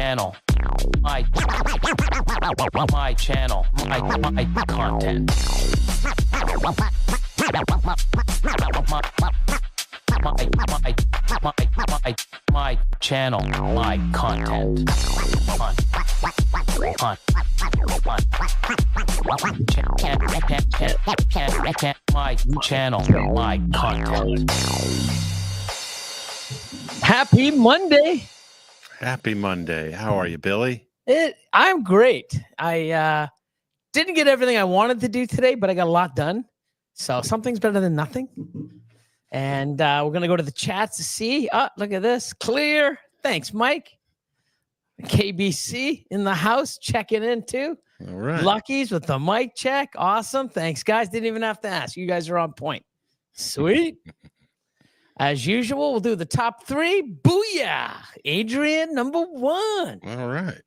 channel. My channel. My content. My channel. My content. My channel. My content. Happy Monday. Happy Monday. How are you, Billy? I'm great. I didn't get everything I wanted to do today, but I got a lot done. So something's better than nothing. And we're going to go to the chats to see. Oh, look at this. Clear. Thanks, Mike. KBC in the house checking in too. All right. Lucky's with the mic check. Awesome. Thanks, guys. Didn't even have to ask. You guys are on point. Sweet. As usual, we'll do the top three. Booyah. Adrian, number one. All right.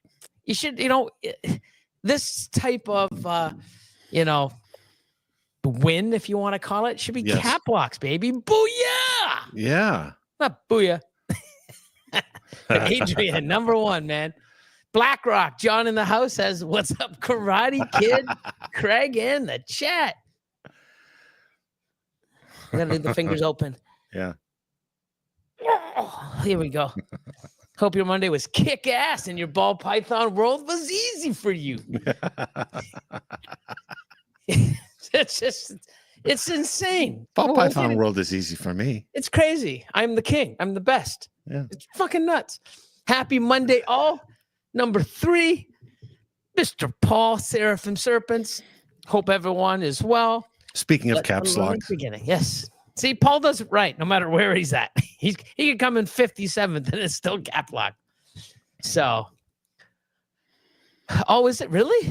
You should, this type of, win, if you want to call it, should be cap locks, baby. Booyah. Yeah. Not booyah. Adrian, number one, man. BlackRock, John in the house says, what's up, Karate Kid? Craig in the chat. I gotta leave the fingers open. Yeah. Oh, here we go. Hope your Monday was kick ass and your ball python world was easy for you. It's insane. Ball python world is easy for me. It's crazy. I'm the king. I'm the best. Yeah. It's fucking nuts. Happy Monday, all. Number 3, Mr. Paul, Seraphim Serpents. Hope everyone is well. Speaking of caps locks. Beginning. Yes. See, Paul does it right, no matter where he's at. He can come in 57th and it's still cap lock. So, oh, is it really?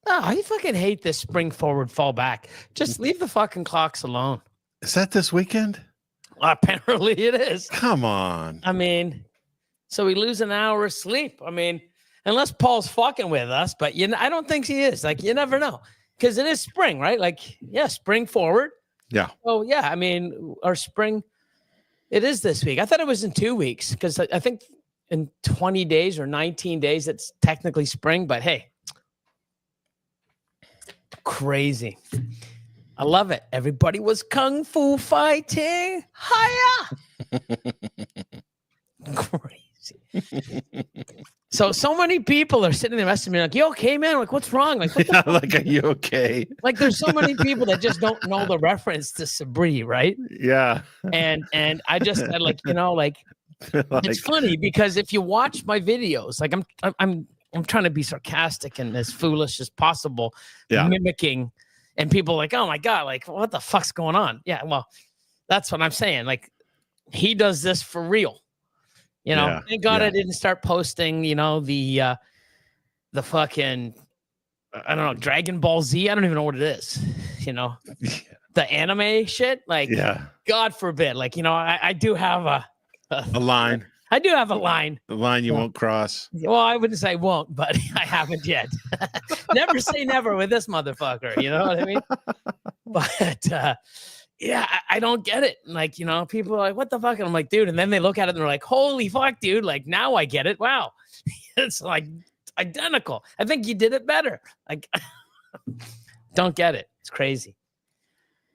Oh, I fucking hate this spring forward, fall back. Just leave the fucking clocks alone. Is that this weekend? Apparently it is. Come on. I mean, so we lose an hour of sleep. I mean, unless Paul's fucking with us, but I don't think he is. Like, you never know. Because it is spring, right? Like, yeah, spring forward. Yeah. Oh, yeah. I mean, our spring, it is this week. I thought it was in 2 weeks because I think in 20 days or 19 days, it's technically spring. But hey, crazy. I love it. Everybody was kung fu fighting. Hiya. Crazy. So many people are sitting there messaging me like, you okay, man? Like, what's wrong? Like, what the fuck? Like, are you okay? Like, there's so many people that just don't know the reference to Sabri, right? Yeah. And I just like, it's funny because if you watch my videos, like I'm trying to be sarcastic and as foolish as possible, mimicking, and people are like, oh my God, like, what the fuck's going on? Yeah, well, that's what I'm saying. Like, he does this for real. Thank God I didn't start posting, the fucking, I don't know, Dragon Ball Z. I don't even know what it is, the anime shit. Like, God forbid. Like, I do have a line. I do have a line. The line you won't cross. Well, I wouldn't say won't, but I haven't yet. Never say never with this motherfucker. You know what I mean? But, I don't get it. Like, people are like, what the fuck? And I'm like, dude. And then they look at it and they're like, holy fuck, dude. Like, now I get it. Wow. It's like identical. I think you did it better. Like, don't get it. It's crazy.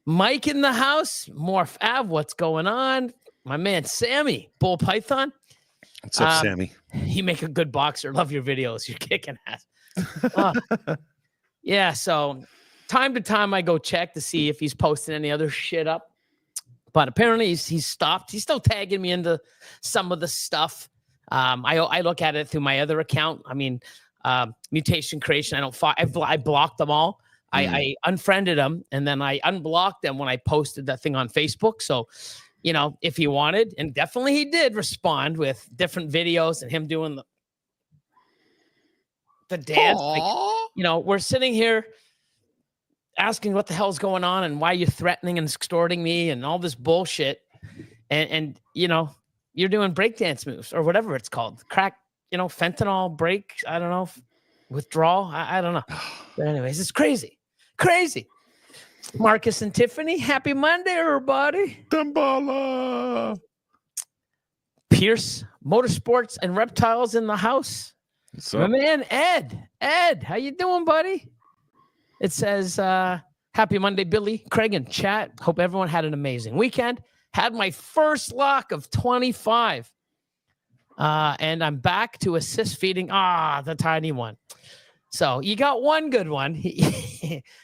Mike in the house. Morph Av, what's going on? My man, Sammy, Bull Python. What's up, Sammy? You make a good boxer. Love your videos. You're kicking ass. So time to time, I go check to see if he's posting any other shit up. But apparently, he's stopped. He's still tagging me into some of the stuff. I look at it through my other account. I mean, Mutation Creation. I blocked them all. I unfriended them, and then I unblocked them when I posted that thing on Facebook. So, if he wanted, and definitely he did respond with different videos and him doing the dance. Like, we're sitting here asking what the hell's going on and why you're threatening and extorting me and all this bullshit. And you're doing breakdance moves or whatever it's called. Crack, fentanyl break. I don't know. Withdrawal. I don't know. But anyways, it's crazy. Crazy. Marcus and Tiffany, happy Monday, everybody. Dambala. Pierce Motorsports and Reptiles in the house. What's My up? man, Ed. Ed, how you doing, buddy? It says, happy Monday, Billy, Craig, and chat. Hope everyone had an amazing weekend. Had my first lock of 25. And I'm back to assist feeding. The tiny one. So you got one good one.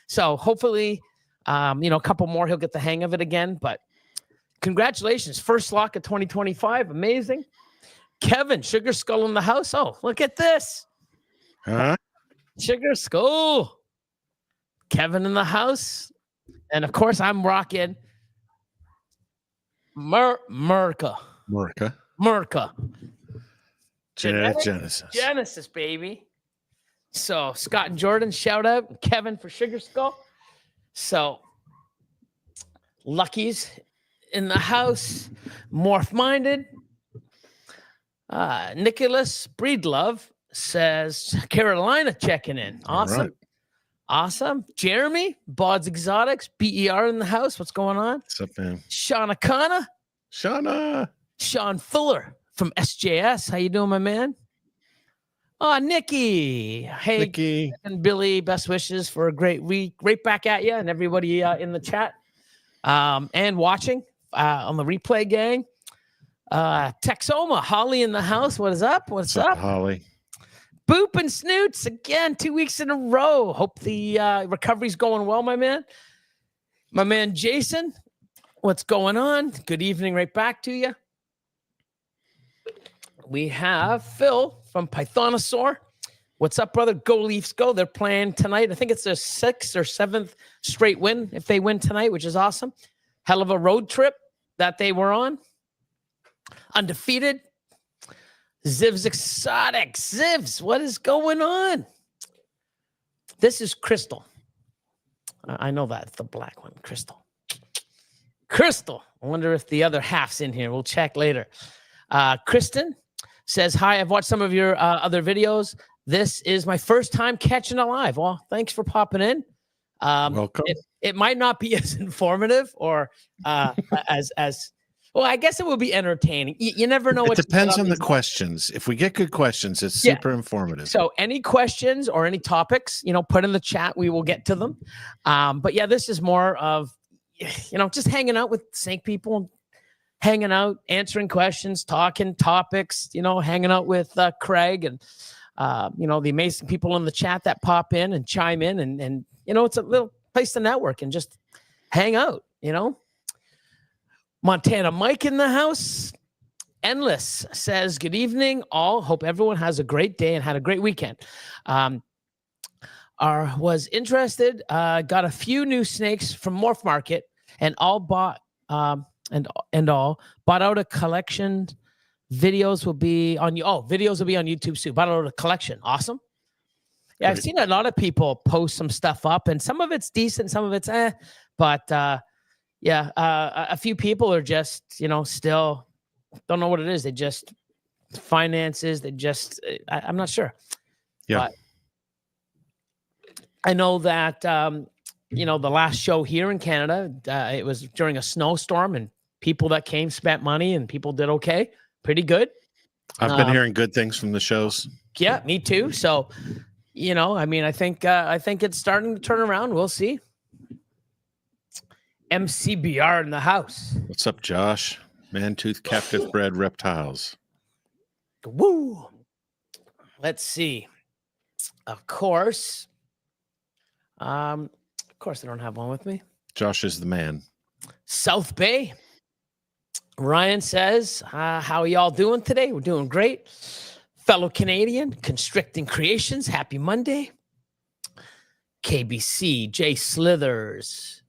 So hopefully, a couple more, he'll get the hang of it again. But congratulations. First lock of 2025. Amazing. Kevin, Sugar Skull in the house. Oh, look at this. Huh? Sugar Skull. Kevin in the house. And of course, I'm rocking Merca. Genesis, baby. So Scott and Jordan, shout out. Kevin for Sugar Skull. So Lucky's in the house. Morph Minded. Nicholas Breedlove says Carolina checking in. Awesome. Right. Awesome. Jeremy, Bod's Exotics, BER in the house. What's going on? What's up, man? Shauna Kana. Sean Fuller from SJS. How you doing, my man? Oh, Nikki. Hey, Nikki. and Billy, best wishes for a great week. Right back at you and everybody in the chat and watching on the replay, gang. Texoma, Holly in the house. What is up? What's up? Holly? Boop and Snoots again, 2 weeks in a row. Hope the recovery's going well, my man. My man Jason, what's going on? Good evening, right back to you. We have Phil from Pythonosaur. What's up, brother? Go Leafs, go. They're playing tonight. I think it's their 6th or 7th straight win if they win tonight, which is awesome. Hell of a road trip that they were on. Undefeated. Ziv's Exotic. Zivs, what is going on? This is Crystal. I know that. It's the black one. Crystal. I wonder if the other half's in here. We'll check later. Kristen says, hi, I've watched some of your other videos. This is my first time catching it live. Well, thanks for popping in. Welcome. It might not be as informative or as well, I guess it will be entertaining. You never know. It depends on the questions. If we get good questions, it's super informative. So any questions or any topics, put in the chat. We will get to them. But yeah, this is more of, just hanging out with Snake people, hanging out, answering questions, talking topics, hanging out with Craig and, the amazing people in the chat that pop in and chime in. And it's a little place to network and just hang out, Montana Mike in the house. Endless says, good evening, all. Hope everyone has a great day and had a great weekend. Was interested, got a few new snakes from Morph Market and all bought bought out a collection. Videos will be on videos will be on YouTube soon. Bought out a collection. Awesome. Yeah, I've seen a lot of people post some stuff up, and some of it's decent, some of it's but a few people are just, still don't know what it is. They just finances. They just, I'm not sure. Yeah. But I know that, the last show here in Canada, it was during a snowstorm and people that came spent money and people did okay. Pretty good. I've been hearing good things from the shows. Yeah, me too. So, I think it's starting to turn around. We'll see. MCBR in the house. What's up, Josh? Mantooth captive bred reptiles. Woo. Let's see. Of course, I don't have one with me. Josh is the man. South Bay. Ryan says, how are y'all doing today? We're doing great. Fellow Canadian, Constricting Creations. Happy Monday. KBC, Jay Slithers.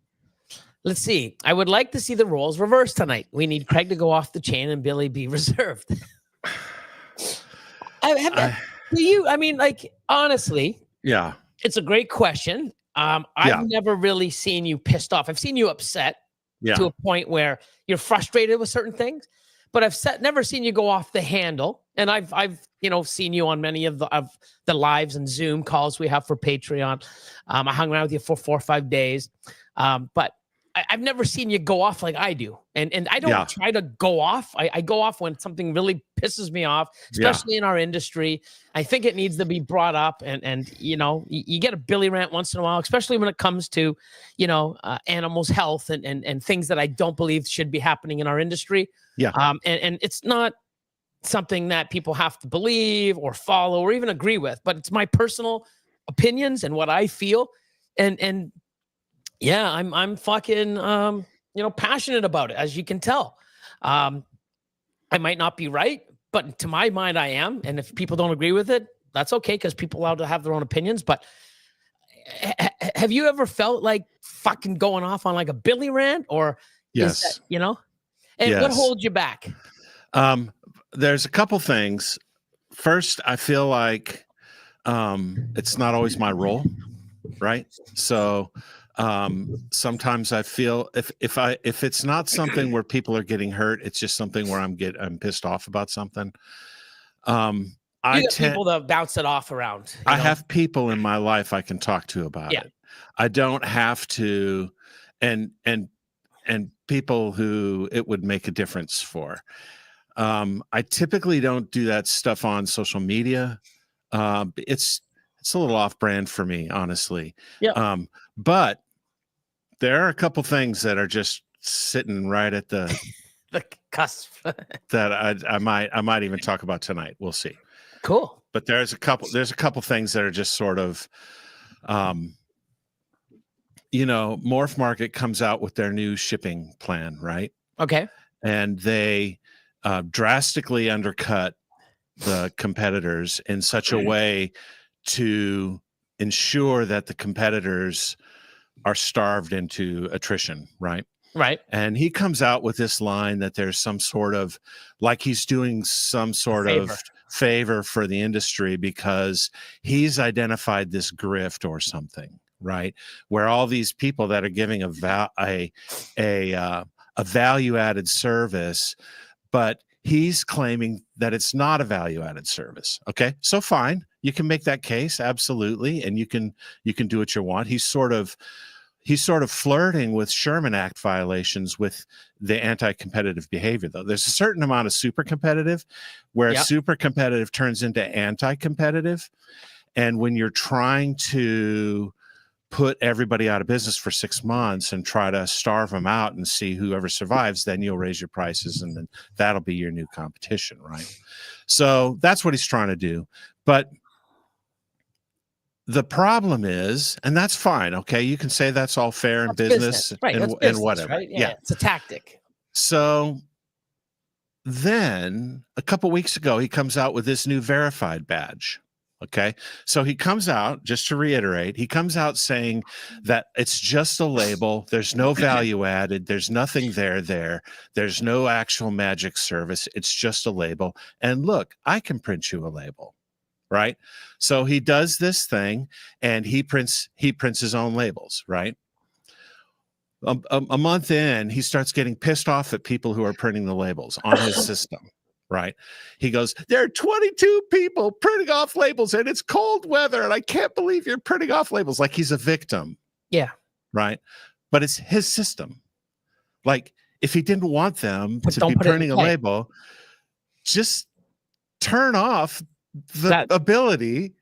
Let's see. I would like to see the roles reversed tonight. We need Craig to go off the chain and Billy be reserved. Honestly. Yeah. It's a great question. I've never really seen you pissed off. I've seen you upset to a point where you're frustrated with certain things, but I've never seen you go off the handle. And I've seen you on many of the lives and Zoom calls we have for Patreon. I hung around with you for 4 or 5 days. But I've never seen you go off like I do. And I don't try to go off. I go off when something really pisses me off, especially in our industry. I think it needs to be brought up. And you know, you get a Billy rant once in a while, especially when it comes to, you know, animals' health and things that I don't believe should be happening in our industry. Yeah. And it's not something that people have to believe or follow or even agree with, but it's my personal opinions and what I feel. And yeah, I'm fucking, you know, passionate about it, as you can tell. I might not be right, but to my mind, I am. And if people don't agree with it, that's okay, because people are allowed to have their own opinions. But have you ever felt like fucking going off on like a Billy rant, or Yes, that, you know, and what holds you back? There's a couple things. First, I feel like it's not always my role, right? So sometimes I feel if it's not something where people are getting hurt, it's just something where I'm pissed off about something. I get people to bounce it off around. I have people in my life I can talk to about it. I don't have to, and people who it would make a difference for. I typically don't do that stuff on social media. It's a little off brand for me, honestly. Yeah. But there are a couple things that are just sitting right at the the cusp that I might even talk about tonight. We'll see. Cool. But there's a couple things that are just sort of, you know, Morph Market comes out with their new shipping plan, right? Okay. And they drastically undercut the competitors in such a way to ensure that the competitors are starved into attrition, right? Right. And he comes out with this line that there's some sort of, like he's doing some sort of favor for the industry because he's identified this grift or something, right? Where all these people that are giving a value-added service, but he's claiming that it's not a value-added service. Okay, so fine, you can make that case, absolutely, and you can do what you want. He's sort of flirting with Sherman Act violations with the anti-competitive behavior, though. There's a certain amount of super competitive where super competitive turns into anti-competitive, and when you're trying to put everybody out of business for 6 months and try to starve them out and see whoever survives, then you'll raise your prices and then that'll be your new competition, right? So that's what he's trying to do. But the problem is, and that's fine, okay, you can say that's all fair in business, right? and whatever. Right? Yeah, it's a tactic. So then a couple weeks ago, he comes out with this new verified badge. Okay, so he comes out, just to reiterate, he comes out saying that it's just a label. There's no value added. There's nothing there. There's no actual magic service. It's just a label. And look, I can print you a label, right? So he does this thing, and he prints his own labels, right? A month in, he starts getting pissed off at people who are printing the labels on his system. Right. He goes, there are 22 people printing off labels and it's cold weather and I can't believe you're printing off labels, like he's a victim. Yeah. Right. But it's his system. Like, if he didn't want them to be printing a label, just turn off the ability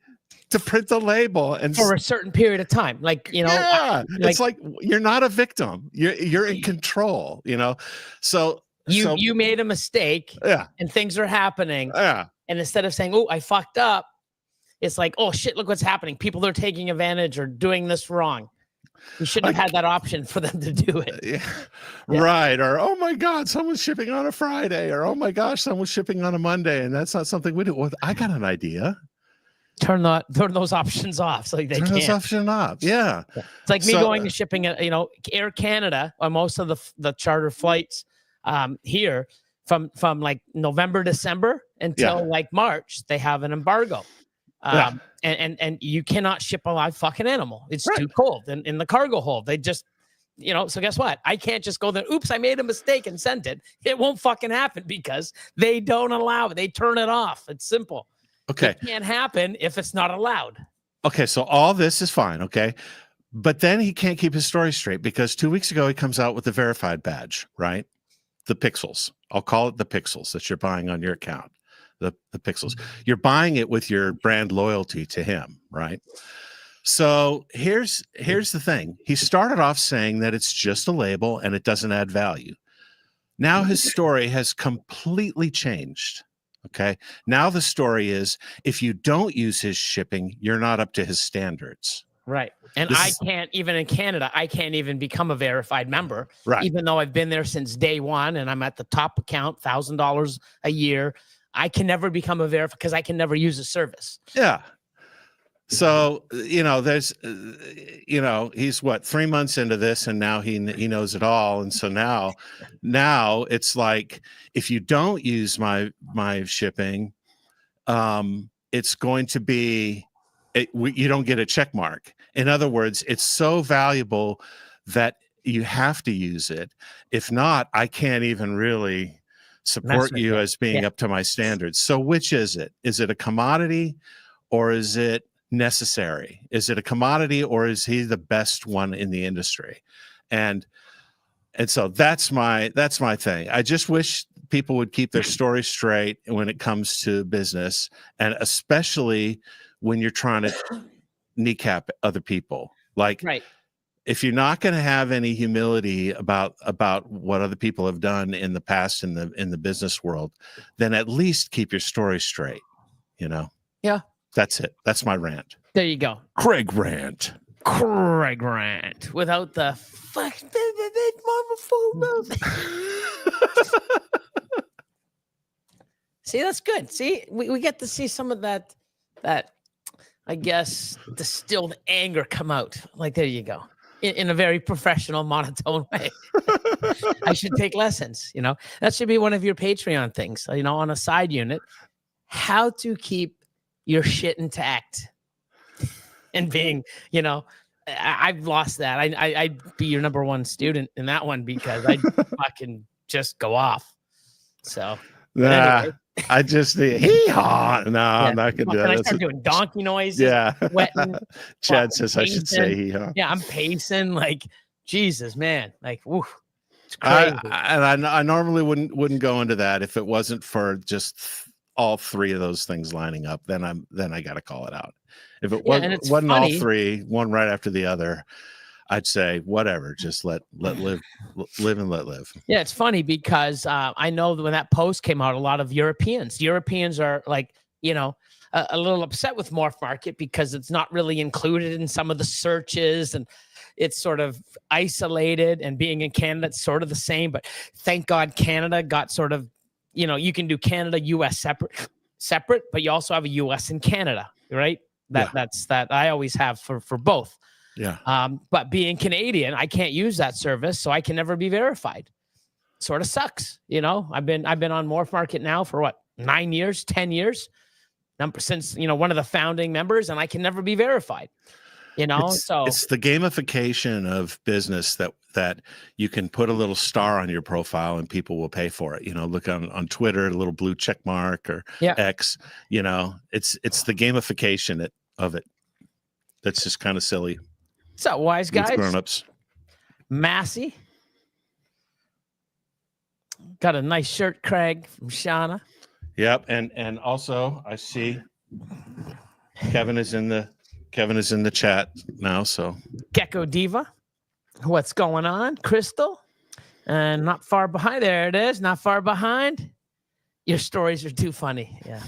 to print the label and for a certain period of time. Like, you know, it's like you're not a victim. You're in control, you know. So you made a mistake, and things are happening, and instead of saying, "Oh, I fucked up," it's like, "Oh shit, look what's happening! People are taking advantage or doing this wrong." You shouldn't have had that option for them to do it. Right? Or, oh my God, someone's shipping on a Friday, or oh my gosh, someone's shipping on a Monday, and that's not something we do. Well, I got an idea. Turn those options off, so they can't. Those options off. Yeah. It's like me going to shipping. You know, Air Canada on most of the charter flights. Here from like November, December until like March, they have an embargo. And you cannot ship a live fucking animal. It's too cold in the cargo hold. They just, you know, so guess what? I can't just go there. Oops, I made a mistake and sent it. It won't fucking happen because they don't allow it. They turn it off. It's simple. Okay. It can't happen if it's not allowed. Okay. So all this is fine. Okay. But then he can't keep his story straight because 2 weeks ago he comes out with the verified badge, right? The pixels. I'll call it the pixels that you're buying on your account. The pixels. You're buying it with your brand loyalty to him, right? So here's the thing. He started off saying that it's just a label and it doesn't add value. Now his story has completely changed. Okay. Now the story is if you don't use his shipping, you're not up to his standards. Right. And I can't even in Canada, I can't even become a verified member, right? Even though I've been there since day one and I'm at the top account, $1,000 a year. I can never become a verified because I can never use a service. Yeah. So, there's, he's what, 3 months into this and now he knows it all. And so now it's like, if you don't use my shipping, it's going to be, you don't get a check mark. In other words, it's so valuable that you have to use it. If not, I can't even really support you as being up to my standards. So which is it? Is it a commodity or is it necessary? Is it a commodity or is he the best one in the industry? And so that's my thing. I just wish people would keep their story straight when it comes to business, and especially when you're trying to kneecap other people. Like, right. If you're not going to have any humility about what other people have done in the past in the business world, then at least keep your story straight. Yeah. That's it. That's my rant. There you go. Craig rant. Without the fuck. See, that's good. See, we get to see some of that, I guess, distilled anger come out. Like, there you go. In a very professional, monotone way. I should take lessons, That should be one of your Patreon things, on a side unit. How to keep your shit intact. And being, I've lost that. I'd be your number one student in that one because I fucking just go off. So, anyway. I just hee-haw. No, I'm not gonna do that. I start doing donkey noises. Yeah. Sweating. Chad says I should say hee-haw. Yeah, I'm pacing like Jesus, man. Like, woo, it's crazy. I normally wouldn't go into that if it wasn't for just all three of those things lining up. Then I got to call it out. If it wasn't all three, one right after the other, I'd say whatever. Just let live and let live. Yeah, it's funny because I know that when that post came out, a lot of Europeans are like, a little upset with Morph Market because it's not really included in some of the searches and it's sort of isolated. And being in Canada, it's sort of the same. But thank God Canada got sort of, you can do Canada, US separate, but you also have a US and Canada, right? That's that I always have for both. Yeah. But being Canadian, I can't use that service, so I can never be verified. Sort of sucks, I've been on Morph Market now for what, 9 years, 10 years, since one of the founding members, and I can never be verified. So it's the gamification of business that you can put a little star on your profile and people will pay for it. Look on Twitter, a little blue check mark or X. It's the gamification of it. That's just kind of silly. What's up, wise guys? Grown-ups. Massey. Got a nice shirt, Craig, from Shauna. Yep, and also I see Kevin is in the chat now. So Gecko Diva, what's going on? Crystal, and not far behind. There it is. Not far behind. Your stories are too funny. Yeah.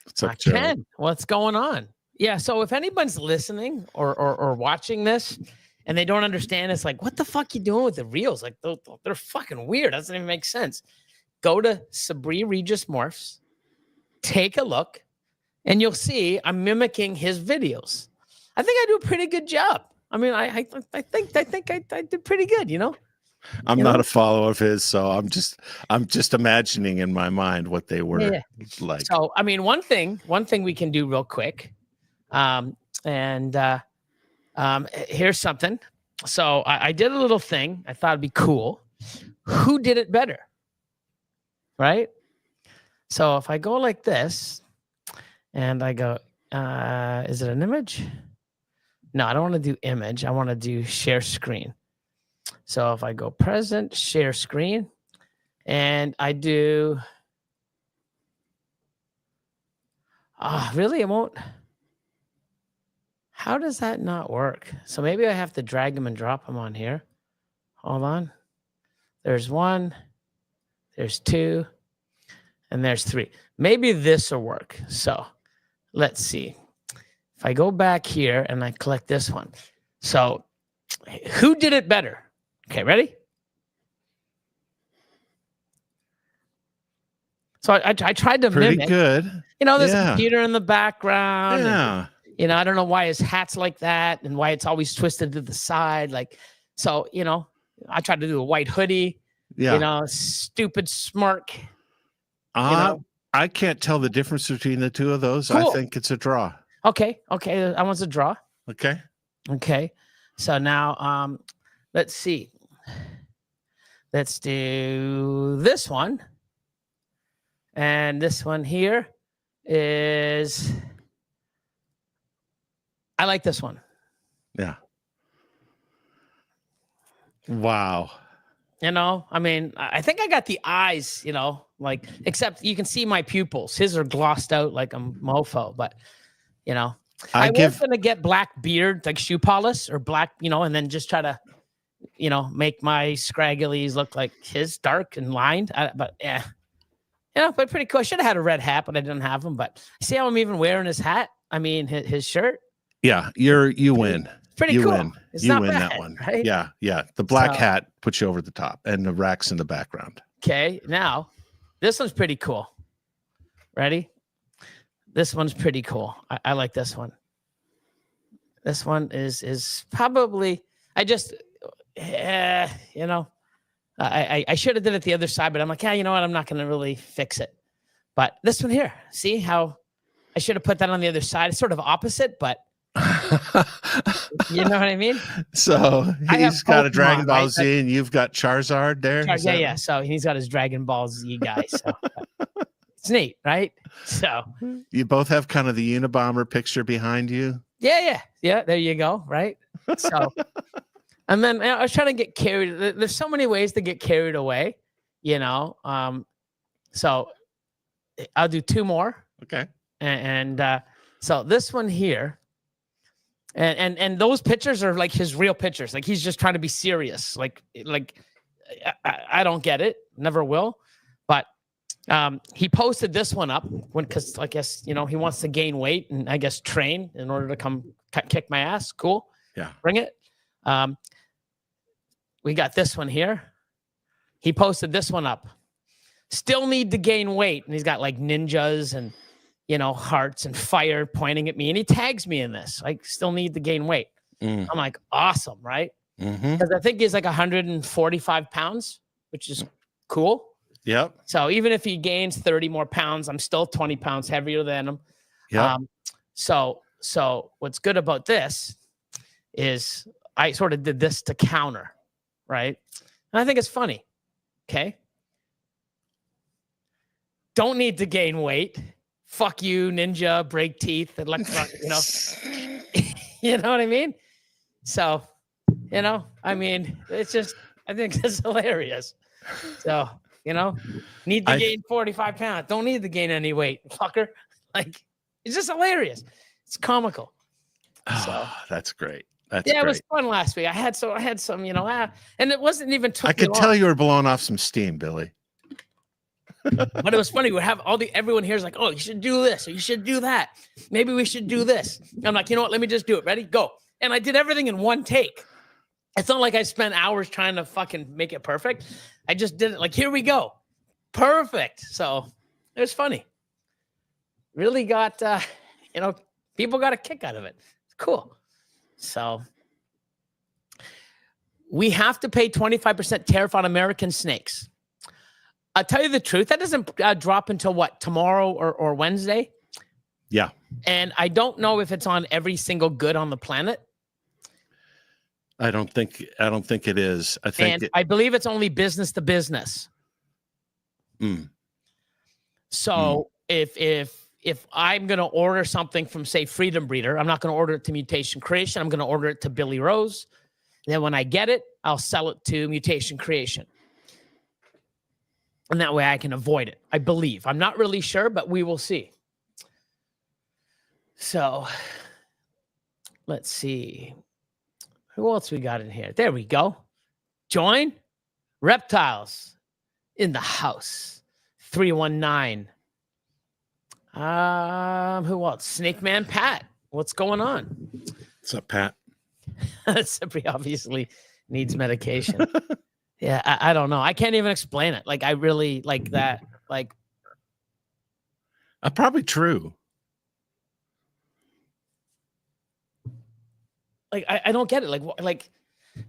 What's up, Ken? What's going on? Yeah. So if anyone's listening or watching this and they don't understand, it's like, what the fuck you doing with the reels? Like they're fucking weird. Doesn't even make sense. Go to Sabri Regis Morphs, take a look, and you'll see I'm mimicking his videos. I think I do a pretty good job. I mean, I think I did pretty good, I'm not a follower of his, so I'm just imagining in my mind what they were like. So, I mean, one thing we can do real quick, here's something. So I did a little thing. I thought it'd be cool. Who did it better? Right? So if I go like this and I go, is it an image? No, I don't want to do image. I want to do share screen. So if I go present, share screen, and I do, really? It won't. How does that not work? So maybe I have to drag them and drop them on here. Hold on. There's 1, there's 2, and there's 3. Maybe this will work. So let's see. If I go back here and I click this one. So who did it better? Okay, ready? So I tried to Pretty mimic. good. There's a computer in the background. Yeah. And, I don't know why his hat's like that and why it's always twisted to the side. Like, so, I tried to do a white hoodie. Yeah. Stupid smirk. I can't tell the difference between the two of those. Cool. I think it's a draw. Okay. I want a draw. Okay. So now, let's see. Let's do this one. And this one here is, I like this one. Yeah. Wow. I think I got the eyes, except you can see my pupils. His are glossed out like a mofo, but, I was going to get black beard, like shoe polish or black, and then just try to, make my scragglies look like his dark and lined. But pretty cool. I should have had a red hat, but I didn't have them. But see how I'm even wearing his hat? His shirt. Yeah, you win. Pretty cool. Win. It's you not win bad, that one. Right? Yeah. The black hat puts you over the top, and the rack's in the background. Okay, now this one's pretty cool. Ready? This one's pretty cool. I like this one. This one is probably. I just, I should have did it the other side, but I'm like, you know what? I'm not going to really fix it. But this one here, see how I should have put that on the other side. It's sort of opposite, but you know what I mean? So he's got a Dragon Ball Z, and you've got Charizard there. Yeah. So he's got his Dragon Ball Z guy. So it's neat, right? So you both have kind of the Unabomber picture behind you. Yeah. There you go. Right. So, and then I was trying to get carried. There's so many ways to get carried away, So I'll do 2 more. Okay. And so this one here. And those pictures are like his real pictures. Like he's just trying to be serious. Like I don't get it. Never will. But he posted this one up because I guess, he wants to gain weight and I guess train in order to come kick my ass. Cool. Yeah. Bring it. We got this one here. He posted this one up. Still need to gain weight. And he's got like ninjas and, hearts and fire pointing at me. And he tags me in this. Like, still need to gain weight. I'm like, awesome, right? Because I think he's like 145 pounds, which is cool. Yep. So even if he gains 30 more pounds, I'm still 20 pounds heavier than him. Yeah. So what's good about this is I sort of did this to counter, right? And I think it's funny. Okay. Don't need to gain weight. Fuck you, ninja, break teeth, electron, you know what I mean? So, it's just, I think it's hilarious. So, need to gain 45 pounds. Don't need to gain any weight, fucker. Like, it's just hilarious. It's comical. So that's great. That's great. It was fun last week. I had some, and it wasn't even took I could tell you were blowing off some steam, Billy. But it was funny. We have everyone here is like, oh, you should do this, or you should do that. Maybe we should do this. I'm like, you know what? Let me just do it. Ready? Go. And I did everything in one take. It's not like I spent hours trying to fucking make it perfect. I just did it like, here we go. Perfect. So it was funny. Really got, people got a kick out of it. It's cool. So we have to pay 25% tariff on American snakes. I'll tell you the truth. That doesn't drop until what, tomorrow or Wednesday? Yeah. And I don't know if it's on every single good on the planet. I don't think it is. I believe it's only business to business. So if if I'm going to order something from, say, Freedom Breeder, I'm not going to order it to Mutation Creation. I'm going to order it to Billy Rose. Then when I get it, I'll sell it to Mutation Creation. And that way I can avoid it, I believe. I'm not really sure, but we will see. So let's see. Who else we got in here? There we go. Join Reptiles in the house. 319. Who else? Snake Man Pat. What's going on? What's up, Pat? He obviously needs medication. Yeah, I don't know. I can't even explain it. Like, I really like that. Like, probably true. Like, I don't get it. Like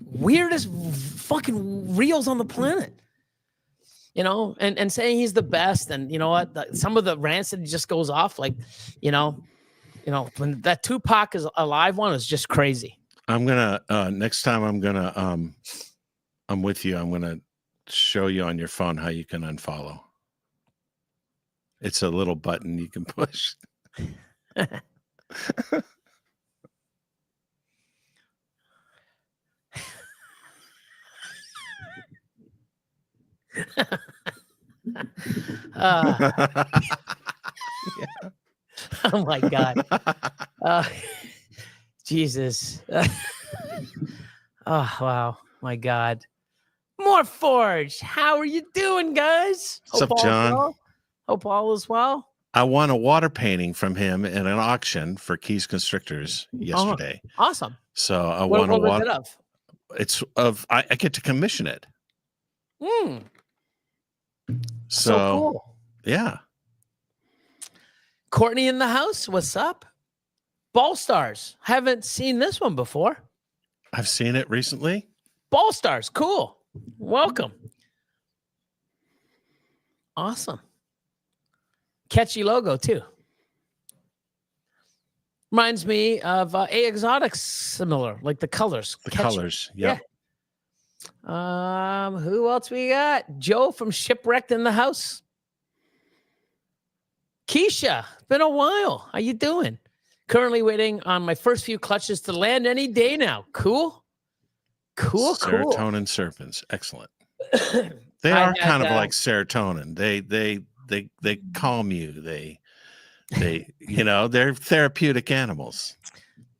weirdest fucking reels on the planet. You know, and saying he's the best, and you know what? Some of the rants that he just goes off, like, you know, when that Tupac is alive one is just crazy. I'm gonna next time I'm with you. I'm gonna show you on your phone how you can unfollow. It's a little button you can push. Oh my God. Jesus. Oh, wow. My God. Morph Forge. How are you doing, guys? What's up, John? Well? Hope all is well. I won a water painting from him in an auction for Keys Constrictors yesterday. Oh, awesome. So I won a water. What was it of? It's of, I get to commission it. So cool. Yeah. Courtney in the house. What's up? Ball Stars. Haven't seen this one before. I've seen it recently. Ball Stars. Cool. Welcome. Awesome. Catchy logo too. Reminds me of A Exotics, similar, like the colors. The colors. Yep. Yeah. Who else we got? Joe from Shipwrecked in the house. Keisha, been a while. How you doing? Currently waiting on my first few clutches to land any day now. Cool. Serotonin serpents. Excellent. They are kind of like serotonin. They calm you. They you know, they're therapeutic animals.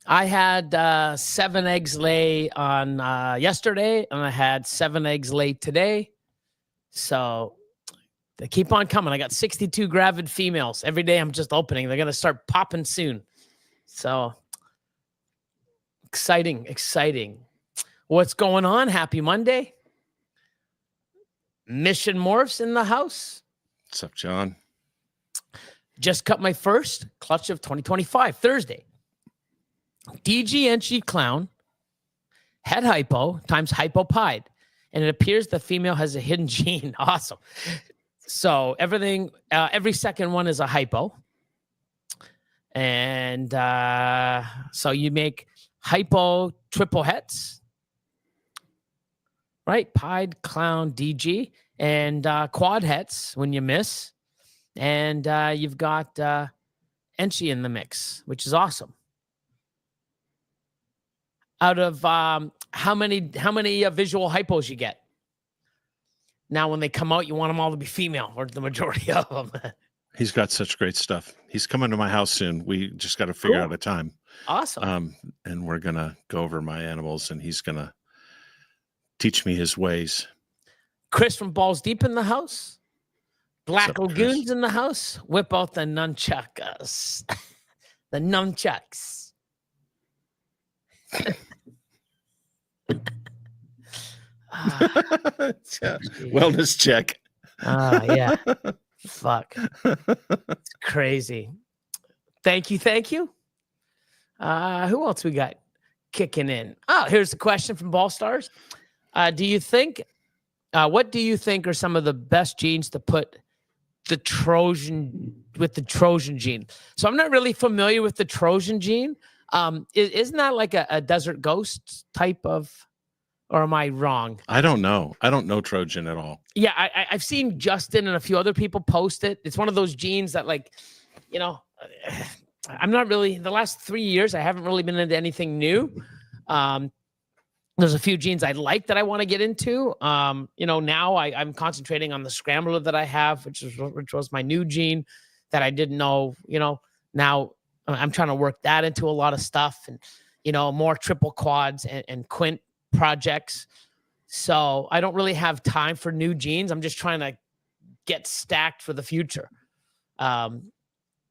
I had 7 eggs lay on yesterday, and I had 7 eggs laid today. So they keep on coming. I got 62 gravid females. Every day I'm just opening. They're going to start popping soon. So exciting. What's going on? Happy Monday. Mission Morphs in the house. What's up, John? Just cut my first clutch of 2025, Thursday. DG Clown, head hypo times hypopide. And it appears the female has a hidden gene. Awesome. So everything, every second one is a hypo. And so you make hypo triple hets, right? Pied, clown, DG, and quad hets when you miss. And you've got Enchi in the mix, which is awesome. Out of how many visual hypos you get? Now, when they come out, you want them all to be female, or the majority of them. He's got such great stuff. He's coming to my house soon. We just got to figure out a time. Awesome. And we're gonna go over my animals, and he's gonna teach me his ways. Chris from Balls Deep in the house. Black up, Lagoons Chris? in the house. Whip out the nunchucks. The nunchucks. Wellness check. Yeah. Fuck. It's crazy. Thank you. Who else we got kicking in? Oh, here's the question from Ball Stars. What do you think are some of the best genes to put the Trojan gene? So I'm not really familiar with the Trojan gene. Isn't that like a desert ghost type of, or am I wrong? I don't know. I don't know Trojan at all. Yeah, I've seen Justin and a few other people post it. It's one of those genes that, like, you know, I'm not really, the last 3 years, I haven't really been into anything new. There's a few genes I like that I want to get into. Now I'm concentrating on the scrambler that I have, which was my new gene that I didn't know. Now I'm trying to work that into a lot of stuff, and more triple quads and quint projects. So I don't really have time for new genes. I'm just trying to get stacked for the future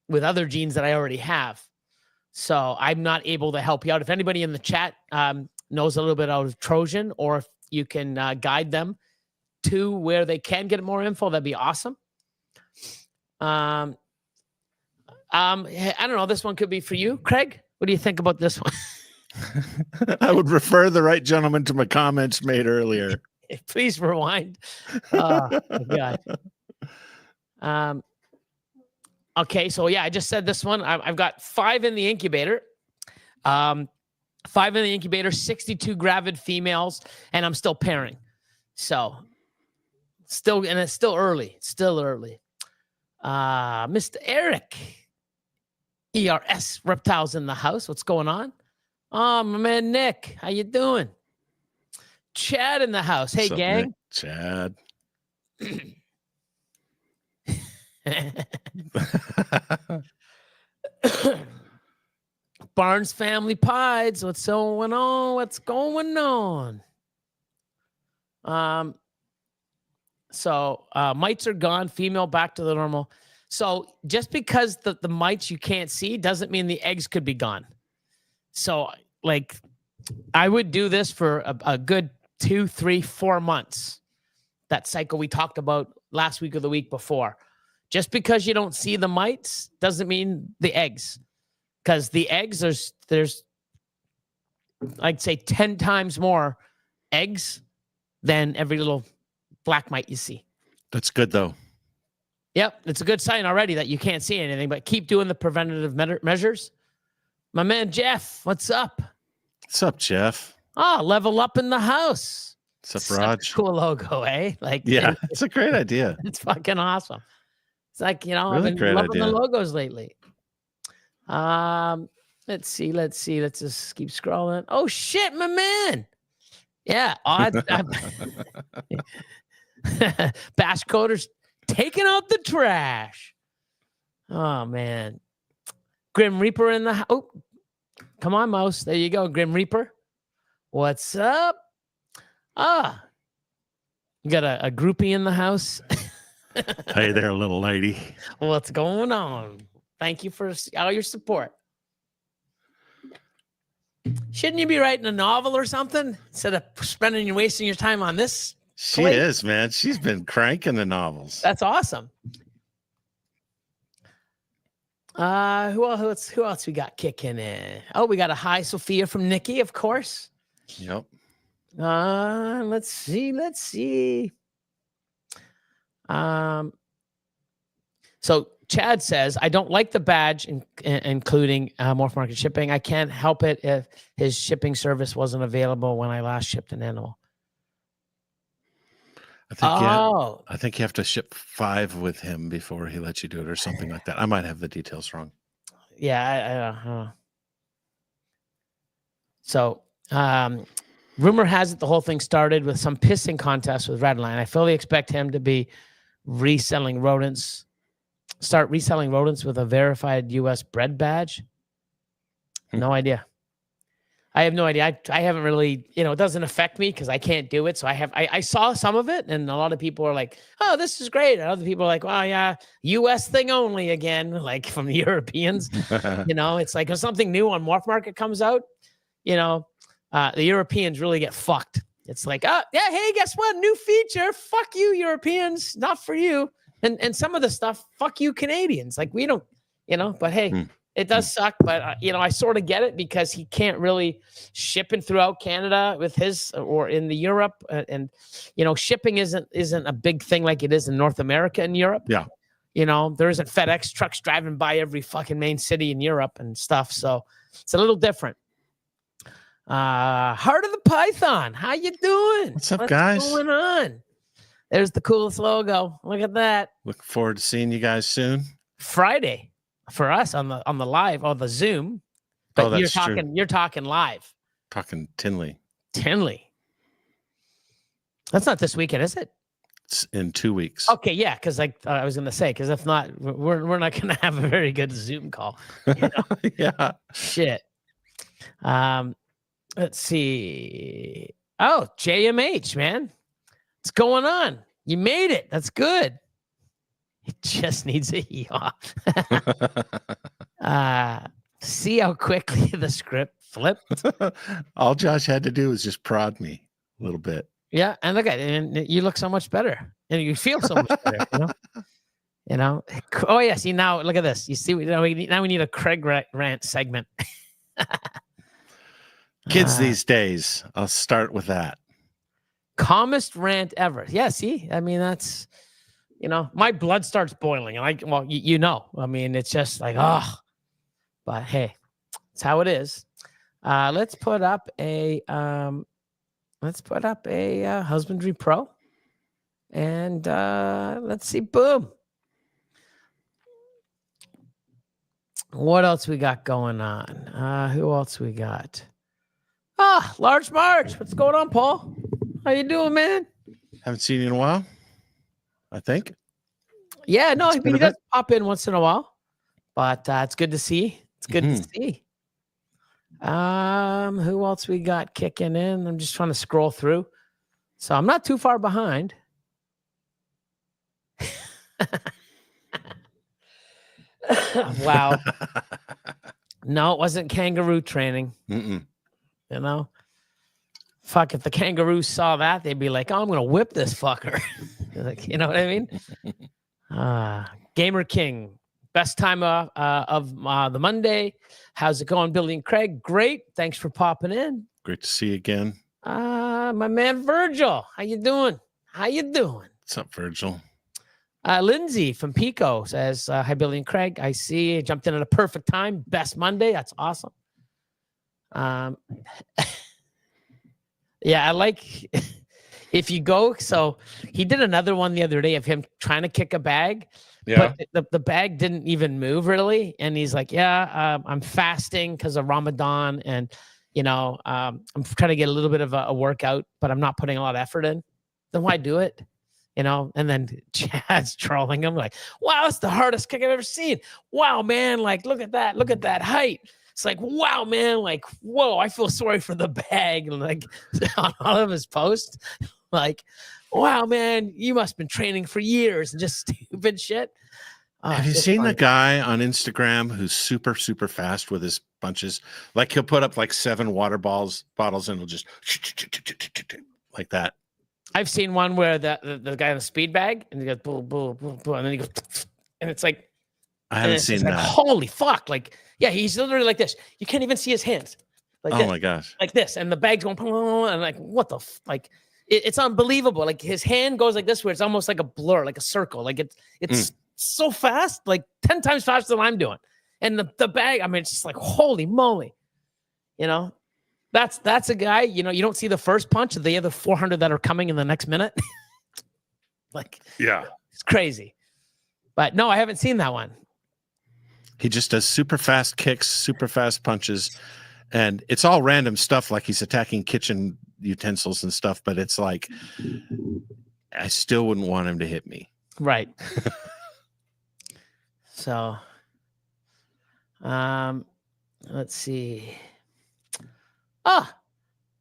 with other genes that I already have. So I'm not able to help you out. If anybody in the chat knows a little bit out of Trojan, or if you can guide them to where they can get more info, that'd be awesome. I don't know. This one could be for you, Craig. What do you think about this one? I would refer the right gentleman to my comments made earlier. Please rewind. Oh, my God. Okay, so yeah, I just said this one. I've got 5 in the incubator. 5 in the incubator, 62 gravid females, and I'm still pairing. So it's still early. It's still early. Mr. Eric, ERS Reptiles in the house. What's going on? Oh, my man Nick, how you doing? Chad in the house. Hey, gang. Nick? Chad. Barnes Family Pies. What's going on? What's going on? So mites are gone. Female back to the normal. So just because the mites you can't see doesn't mean the eggs could be gone. So like I would do this for a good 2, 3, 4 months. That cycle we talked about last week or the week before. Just because you don't see the mites doesn't mean the eggs. Because the eggs, there's I'd say 10 times more eggs than every little black mite you see. That's good, though. Yep, it's a good sign already that you can't see anything, but keep doing the preventative measures. My man Jeff, what's up? What's up, Jeff? Oh, level up in the house. What's up, Raj? Cool logo, eh? Like, yeah, it's a great idea. It's fucking awesome. It's like, really I've been great loving idea. the logos lately. Let's see. Let's just keep scrolling. Oh shit, my man. Yeah, odds. BashCoder's taking out the trash. Oh man. Grim Reaper in the house. Oh, come on, mouse. There you go, Grim Reaper. What's up? You got a groupie in the house. Hey there, little lady. What's going on? Thank you for all your support. Shouldn't you be writing a novel or something instead of spending and wasting your time on this? She is, man. She's been cranking the novels. That's awesome. Who else we got kicking in? Oh, we got a hi Sophia from Nikki, of course. Yep. Let's see. So Chad says, I don't like the badge, including Morph Market shipping. I can't help it if his shipping service wasn't available when I last shipped an animal. I think you have to ship 5 with him before he lets you do it, or something like that. I might have the details wrong. Yeah, I don't know. So, rumor has it the whole thing started with some pissing contest with Redline. I fully expect him to be start reselling rodents with a verified U.S. bred badge. No idea. I have no idea. I haven't really, it doesn't affect me because I can't do it. So I saw some of it, and a lot of people are like, oh, this is great. And other people are like, well, yeah, U.S. thing only again, like from the Europeans. It's like if something new on Morph Market comes out, the Europeans really get fucked. It's like, oh, yeah, hey, guess what? New feature. Fuck you, Europeans. Not for you. And some of the stuff, fuck you, Canadians. Like, we don't, but hey, it does suck. But, I sort of get it because he can't really shipping throughout Canada with his or in the Europe. And shipping isn't a big thing like it is in North America and Europe. Yeah. There isn't FedEx trucks driving by every fucking main city in Europe and stuff. So it's a little different. Heart of the Python. How you doing? What's up, guys? What's going on? There's the coolest logo. Look at that. Look forward to seeing you guys soon. Friday. for us on the live or the Zoom. But that's true. You're talking live. Talking Tinley. That's not this weekend, is it? It's in 2 weeks. Okay, yeah, because I was gonna say, because if not, we're not gonna have a very good Zoom call. You know? Yeah. Shit. Let's see. Oh, JMH, man. What's going on? You made it. That's good. It just needs a yaw. See how quickly the script flipped? All Josh had to do was just prod me a little bit. Yeah, and look at it, and you look so much better, and you feel so much better. You know. Oh yeah. See now, look at this. You see, now we need a Craig rant segment. Kids these days. I'll start with that. Calmest rant ever. Yeah. See, I mean, that's, my blood starts boiling, and I mean, it's just like, oh, but hey, it's how it is. Let's put up a Husbandry Pro, and let's see. Boom. What else we got going on? Who else we got? Large March. What's going on, Paul? How you doing, man? Haven't seen you in a while, I think. Yeah, no, he does pop in once in a while, but it's good to see. It's good to see. Who else we got kicking in? I'm just trying to scroll through. So I'm not too far behind. Wow. No, it wasn't kangaroo training. Fuck, if the kangaroos saw that, they'd be like, oh, I'm going to whip this fucker. Like, you know what I mean? Gamer King, best time of the Monday. How's it going, Billy and Craig? Great. Thanks for popping in. Great to see you again. My man Virgil, how you doing? What's up, Virgil? Lindsay from Pico says, hi, Billy and Craig. I see you jumped in at a perfect time. Best Monday. That's awesome. Yeah, I like if you go. So he did another one the other day of him trying to kick a bag. Yeah. But the bag didn't even move really. And he's like, yeah, I'm fasting because of Ramadan. And, I'm trying to get a little bit of a workout, but I'm not putting a lot of effort in. Then why do it? And then Chad's trolling him like, wow, that's the hardest kick I've ever seen. Wow, man. Like, look at that. Look at that height. It's like, wow, man. Like, whoa, I feel sorry for the bag. And like on all of his posts, like, wow, man, you must have been training for years and just stupid shit. Have you seen the guy on Instagram who's super, super fast with his punches? Like he'll put up like 7 water bottles and he'll just like that. I've seen one where the guy on the speed bag and he goes, boom, boom, boom, boom, and then he goes, and it's like, I haven't seen that. Like, holy fuck. Like, yeah, he's literally like this. You can't even see his hands. Like oh this, my gosh. Like this. And the bag's going, and like, what the, like, it's unbelievable. Like his hand goes like this, where it's almost like a blur, like a circle. Like it's so fast, like 10 times faster than I'm doing. And the bag, I mean, it's just like, holy moly. That's a guy, you don't see the first punch, the other 400 that are coming in the next minute. Like, yeah, it's crazy. But no, I haven't seen that one. He just does super fast kicks, super fast punches, and it's all random stuff like he's attacking kitchen utensils and stuff, but it's like, I still wouldn't want him to hit me. Right. So, let's see.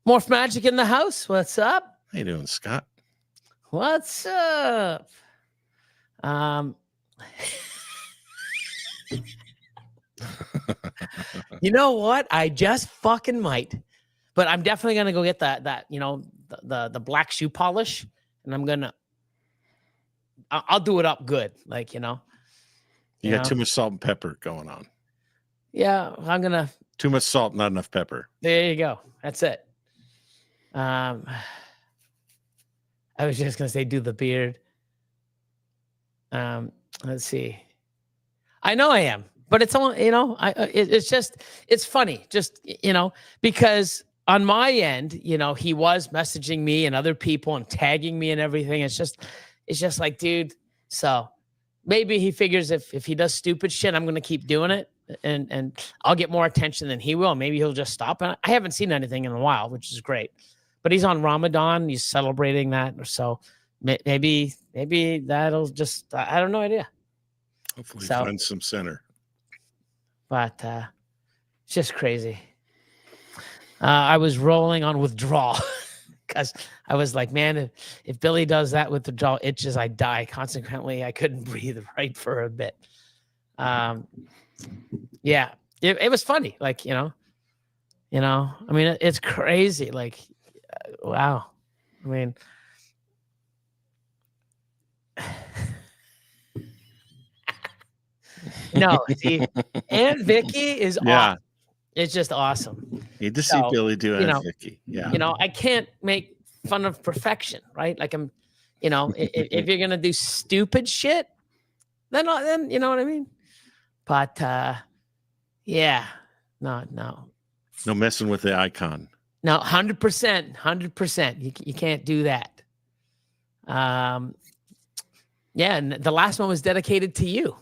Morph Magic in the house. What's up? How you doing, Scott? What's up? You know what? I just fucking might, but I'm definitely gonna go get that the black shoe polish, and I'll do it up good, like you got too much salt and pepper going on. Yeah, I'm gonna. Too much salt, not enough pepper. There you go. That's it. I was just gonna say do the beard. Let's see. I know I am, but it's all it's funny, just because on my end, he was messaging me and other people and tagging me and everything. It's just like, dude. So maybe he figures if he does stupid shit, I'm going to keep doing it, and I'll get more attention than he will. Maybe he'll just stop. And I haven't seen anything in a while, which is great. But he's on Ramadan. He's celebrating that, or so. Maybe that'll just. I don't know idea. Hopefully, find some center. But it's just crazy. I was rolling on withdrawal because I was like, man, if Billy does that with withdrawal itches, I die. Consequently, I couldn't breathe right for a bit. Yeah, it was funny. Like, you know, I mean, it's crazy. Like, wow. I mean, no, see, Aunt Vicky is awesome. It's just awesome. Need to see Billy do Aunt Vicky. Yeah. You know, I can't make fun of perfection, right? Like if you're gonna do stupid shit, then you know what I mean. But yeah, no messing with the icon. No, 100%. You can't do that. Yeah, and the last one was dedicated to you.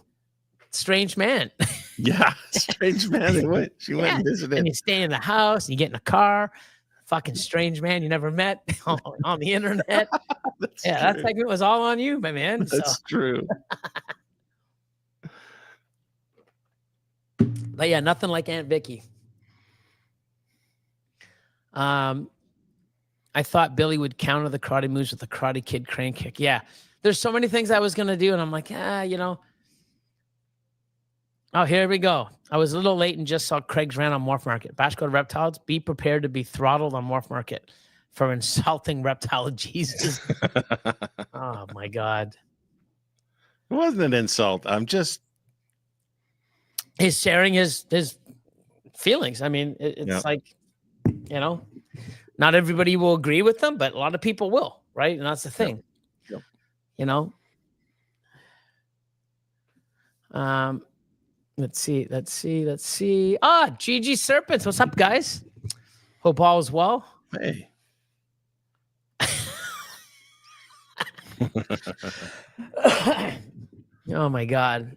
Strange man. Yeah, strange man. She went and visited. And you stay in the house, and you get in a car. Fucking strange man you never met on the internet. That segment was all on you, my man. That's true. But yeah, nothing like Aunt Vicky. I thought Billy would counter the karate moves with the Karate Kid crane kick. Yeah, there's so many things I was gonna do, and I'm like, you know. Oh, here we go. I was a little late and just saw Craig's rant on Morph Market. BashCoder Reptiles, be prepared to be throttled on Morph Market for insulting reptile Jesus. Oh, my God. It wasn't an insult. I'm just... He's sharing his feelings. I mean, it's like, you know, not everybody will agree with them, but a lot of people will, right? And that's the thing. Yep. You know? Let's see. GG Serpents. What's up, guys? Hope all is well. Hey. Oh my God.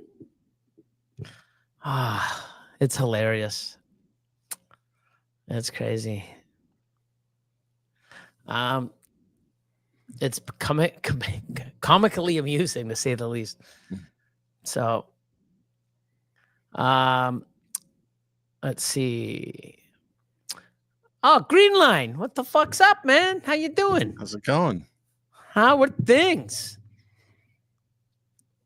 It's hilarious. That's crazy. It's comically amusing, to say the least. So let's see. Oh, Green Line. What the fuck's up, man? How you doing? How's it going? How are things?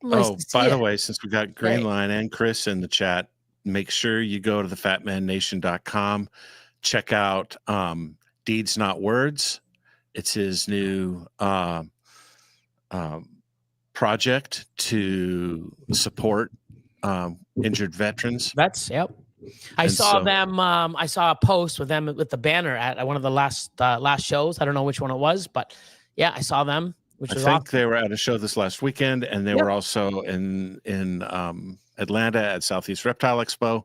Nice by the way, since we got Green Line and Chris in the chat, make sure you go to thefatmannation.com. Check out Deeds Not Words. It's his new project to support injured veterans. Yep. I saw a post with them with the banner at one of the last shows. I don't know which one it was, but yeah, I saw them. Which I think awesome. They were at a show this last weekend, and they were also in Atlanta at Southeast Reptile Expo.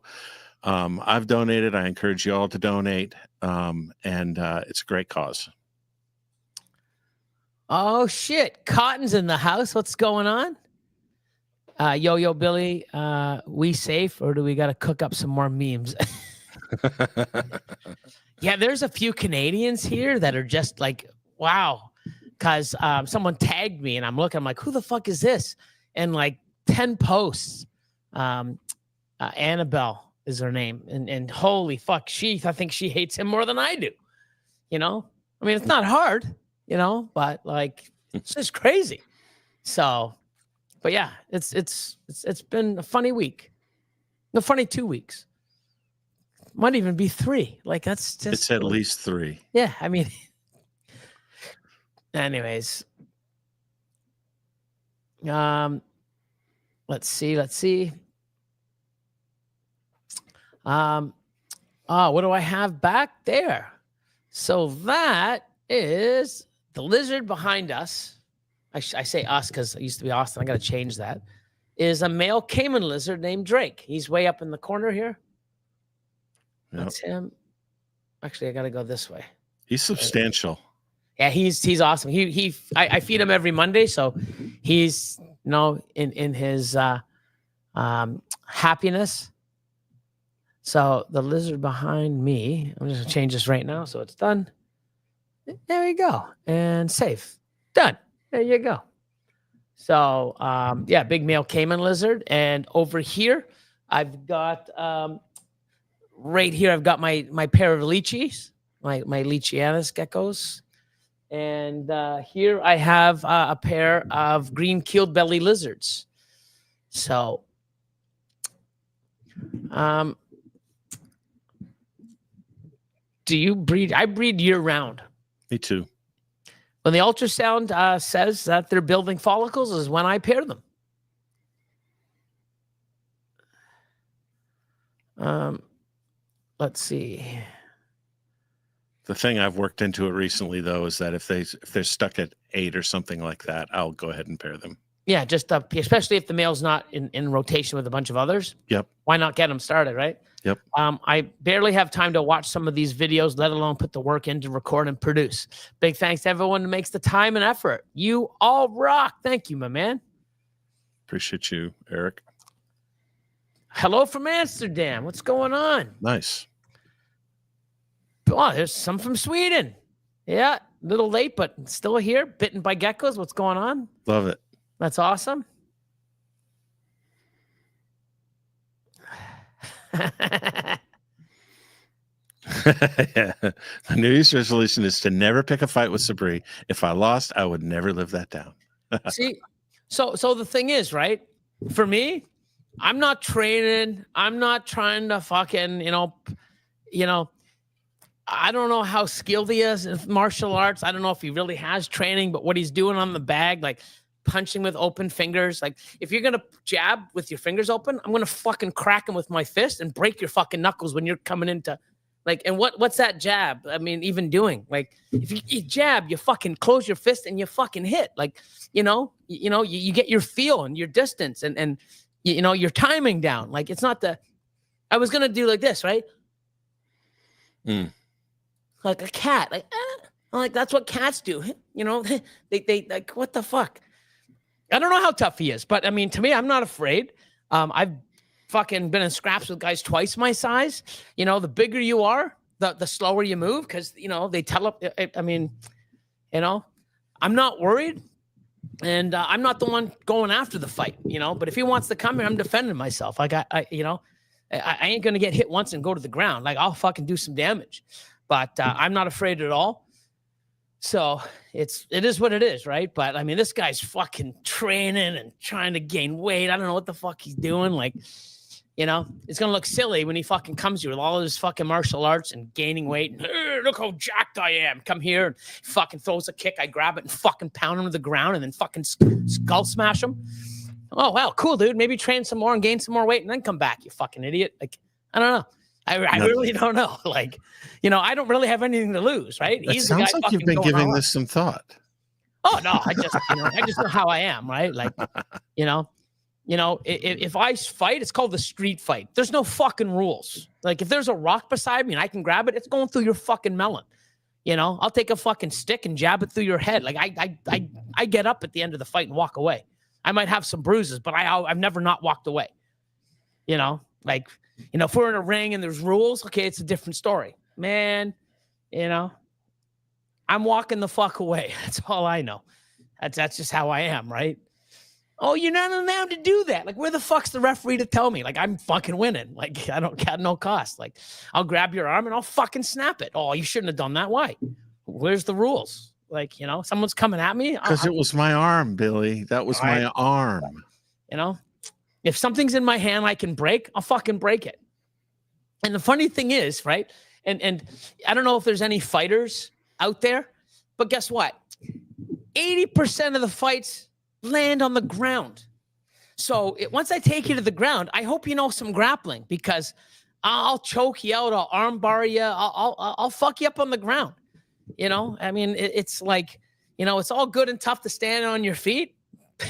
I've donated. I encourage you all to donate, and it's a great cause. Oh shit! Cotton's in the house. What's going on? Yo, Billy, we safe, or do we got to cook up some more memes? Yeah, there's a few Canadians here that are just like, wow, because someone tagged me, and I'm looking, I'm like, who the fuck is this? And like 10 posts. Annabelle is her name, and holy fuck, I think she hates him more than I do. You know, I mean, it's not hard, you know, but like, it's just crazy. So. But yeah, it's been a funny week. No, funny 2 weeks. Might even be 3. Like that's just it's at least 3. Yeah, I mean anyways. Let's see. What do I have back there? So that is the lizard behind us. I say us because it used to be Austin. I got to change that. Is a male caiman lizard named Drake. He's way up in the corner here. Yep. That's him. Actually, I got to go this way. He's substantial. Yeah, he's awesome. I feed him every Monday, so he's in his happiness. So the lizard behind me, I'm just gonna change this right now so it's done. There we go. And save. Done. There you go. So yeah, big male caiman lizard. And over here, I've got right here, I've got my pair of leechies, my Leachianus geckos. And here I have a pair of green keeled belly lizards. So do you breed? I breed year round. Me too. When the ultrasound says that they're building follicles is when I pair them. Let's see. The thing I've worked into it recently, though, is that if they're stuck at 8 or something like that, I'll go ahead and pair them. Yeah, just especially if the male's not in rotation with a bunch of others. Yep. Why not get them started, right? Yep. I barely have time to watch some of these videos, let alone put the work in to record and produce. Big thanks to everyone who makes the time and effort. You all rock. Thank you, my man. Appreciate you, Eric. Hello from Amsterdam. What's going on? Nice. Oh, there's some from Sweden. Yeah, a little late, but still here. Bitten by geckos. What's going on? Love it. That's awesome. Yeah. My New Year's resolution is to never pick a fight with Sabri. If I lost, I would never live that down. See, so the thing is, right? For me, I'm not training. I'm not trying to fucking, I don't know how skilled he is in martial arts. I don't know if he really has training, but what he's doing on the bag, like punching with open fingers. Like if you're going to jab with your fingers open, I'm going to fucking crack him with my fist and break your fucking knuckles when you're coming into like, and what's that jab? I mean, even doing like, if you jab, you fucking close your fist and you fucking hit like, you get your feel and your distance and your timing down. Like it's not I was going to do like this, right? Like a cat, like that's what cats do. They like, what the fuck? I don't know how tough he is, but I mean, to me, I'm not afraid. I've fucking been in scraps with guys twice my size. The bigger you are, the slower you move because they tell up. I mean, I'm not worried, and I'm not the one going after the fight. But if he wants to come here, I'm defending myself. Like I ain't gonna get hit once and go to the ground. Like I'll fucking do some damage. But I'm not afraid at all. So it is what it is, right? But I mean, this guy's fucking training and trying to gain weight. I don't know what the fuck he's doing. Like, it's gonna look silly when he fucking comes here with all of his fucking martial arts and gaining weight. And hey, look how jacked I am. Come here and fucking throws a kick. I grab it and fucking pound him to the ground and then fucking skull smash him. Oh wow, cool, dude. Maybe train some more and gain some more weight and then come back. You fucking idiot. Like, I don't know. I really don't know. Like, I don't really have anything to lose, right? It sounds like you've been giving this some thought. Oh no, I just know how I am, right? Like, if I fight, it's called the street fight. There's no fucking rules. Like, if there's a rock beside me and I can grab it, it's going through your fucking melon. I'll take a fucking stick and jab it through your head. Like, I get up at the end of the fight and walk away. I might have some bruises, but I've never not walked away. Like. If we're in a ring and there's rules, okay, it's a different story. Man, I'm walking the fuck away. That's all I know. That's just how I am, right? Oh, you're not allowed to do that. Like, where the fuck's the referee to tell me? Like, I'm fucking winning. Like, I don't got no cost. Like, I'll grab your arm and I'll fucking snap it. Oh, you shouldn't have done that. Why? Where's the rules? Like, someone's coming at me. Because it was my arm, Billy. That was my arm. If something's in my hand I can break, I'll fucking break it. And the funny thing is, right? And I don't know if there's any fighters out there, but guess what? 80% of the fights land on the ground. So once I take you to the ground, I hope you know some grappling because I'll choke you out, I'll arm bar you, I'll fuck you up on the ground. I mean, it's like, it's all good and tough to stand on your feet.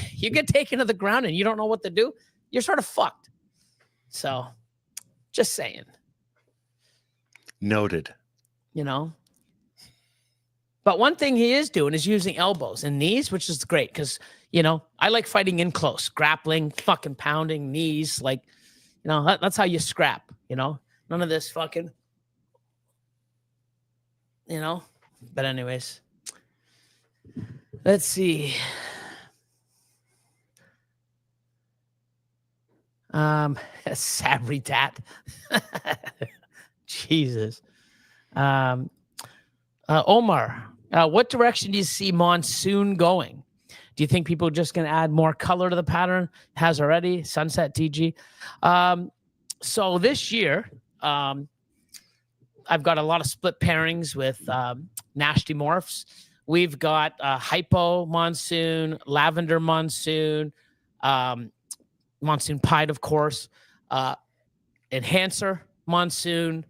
You get taken to the ground and you don't know what to do. You're sort of fucked. So, just saying. Noted. But one thing he is doing is using elbows and knees, which is great because, You know, I like fighting in close, grappling, fucking pounding, knees. Like, you know, that's how you scrap, you know, none of this fucking, you know, but anyways, let's see. Sabri tat. Jesus. Omar, what direction do you see monsoon going? Do you think people are just going to add more color to the pattern? Has already. Sunset TG. So this year, I've got a lot of split pairings with nasty morphs. We've got hypo monsoon, lavender monsoon, monsoon pied, of course, enhancer monsoon,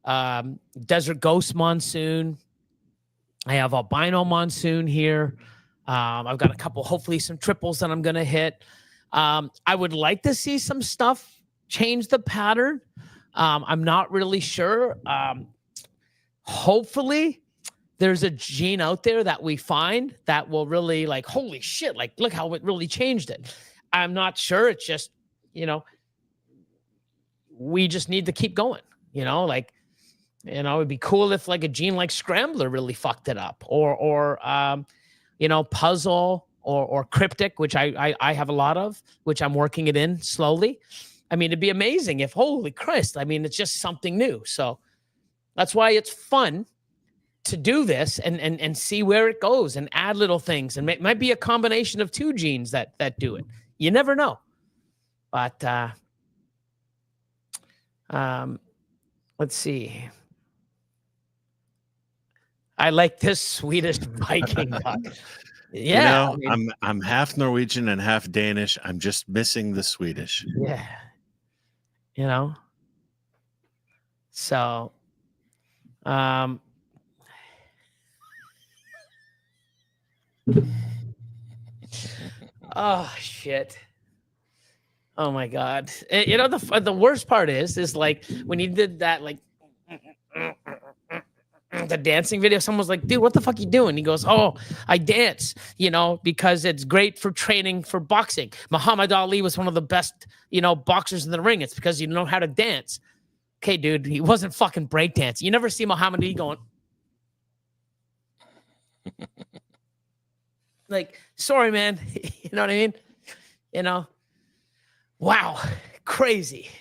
desert ghost monsoon. I have albino monsoon here. I've got a couple, hopefully some triples that I'm going to hit. I would like to see some stuff change the pattern. I'm not really sure. Hopefully there's a gene out there that we find that will really like, holy shit, like look how it really changed it. I'm not sure. It's just, you know, we just need to keep going, you know, like, you know, it'd be cool if like a gene like Scrambler really fucked it up, or you know, puzzle or cryptic, which I have a lot of, which I'm working it in slowly. I mean, it'd be amazing if, holy Christ, I mean, it's just something new. So that's why it's fun to do this and see where it goes and add little things. And it might be a combination of two genes that do it. You never know. But let's see. I like this Swedish Viking duck. Yeah, you know, I mean, I'm half Norwegian and half Danish. I'm just missing the Swedish. Yeah, you know. So, oh shit. Oh my God. You know, the worst part is like when he did that, like the dancing video, someone was like, dude, what the fuck are you doing? He goes, oh, I dance, you know, because it's great for training for boxing. Muhammad Ali was one of the best, you know, boxers in the ring. It's because you know how to dance. Okay, dude, he wasn't fucking breakdancing. You never see Muhammad Ali going like, sorry, man. You know what I mean? You know, wow, crazy.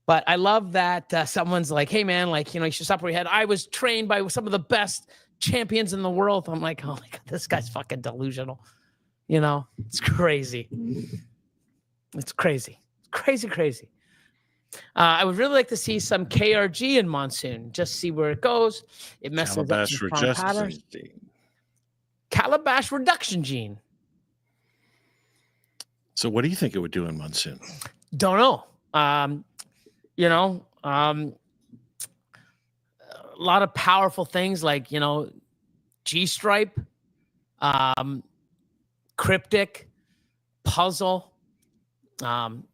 But I love that someone's like, hey, man, like, you know, you should stop where your head. I was trained by some of the best champions in the world. I'm like, oh, my God, this guy's fucking delusional. You know, it's crazy. It's crazy. It's crazy, crazy. I would really like to see some KRG in monsoon. Just see where it goes. It messes up some patterns. Calabash reduction gene. So what do you think it would do in monsoon? Don't know. You know, a lot of powerful things like, you know, G-stripe, cryptic, puzzle,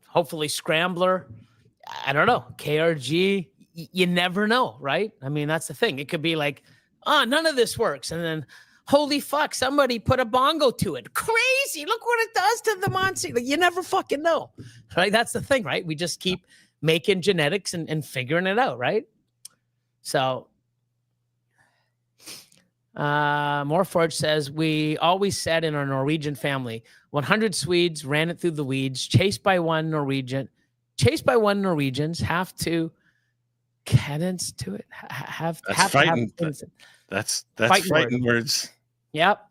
hopefully scrambler. I don't know. KRG, you never know, right? I mean, that's the thing. It could be like, oh, none of this works. And then, holy fuck, somebody put a bongo to it. Crazy. Look what it does to the monsoon. Like, you never fucking know, right? That's the thing, right? We just keep making genetics and figuring it out, right? So, Morforge says, we always said in our Norwegian family, 100 Swedes ran it through the weeds, chased by one Norwegians have to cadence to it. That's fighting. That's fighting words. Yep.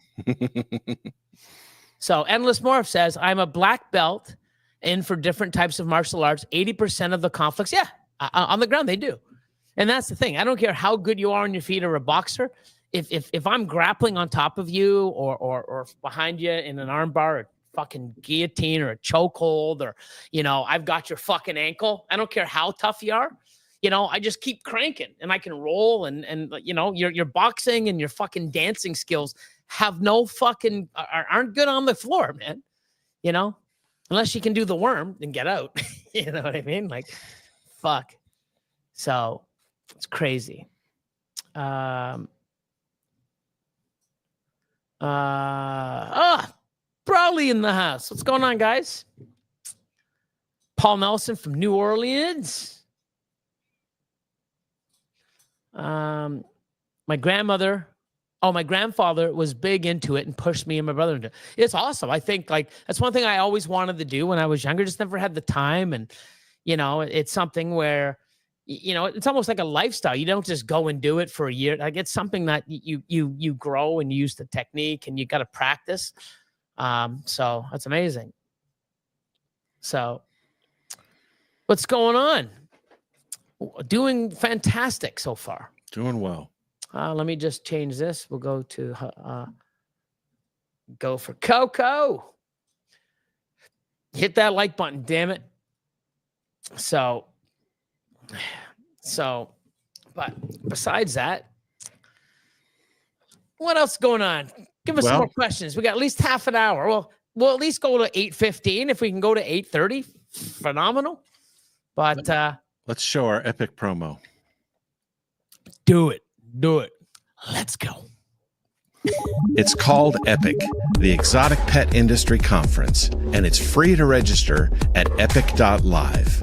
So Endless Morph says, I'm a black belt in for different types of martial arts. 80% of the conflicts, yeah, on the ground they do. And that's the thing. I don't care how good you are on your feet or a boxer. If I'm grappling on top of you or behind you in an armbar or fucking guillotine or a chokehold, or, you know, I've got your fucking ankle. I don't care how tough you are. You know, I just keep cranking and I can roll and you know, your boxing and your fucking dancing skills have no fucking, aren't good on the floor, man. You know, unless you can do the worm and get out. You know what I mean? Like, fuck. So it's crazy. Kelly in the house. What's going on, guys? Paul Nelson from New Orleans. My grandfather was big into it and pushed me and my brother into it. It's awesome. I think like that's one thing I always wanted to do when I was younger, just never had the time. And, you know, it's something where, you know, it's almost like a lifestyle. You don't just go and do it for a year. Like it's something that you grow and use the technique and you got to practice. So that's amazing. So what's going on? Doing fantastic so far. Doing well. Let me just change this. We'll go to go for Coco. Hit that like button, damn it. But besides that, what else is going on? Give us some more questions. We got at least half an hour. Well, we'll at least go to 8:15. If we can go to 8:30, phenomenal. But let's show our epic promo. Do it. Let's go. It's called Epic, the Exotic Pet Industry Conference, and it's free to register at epic.live.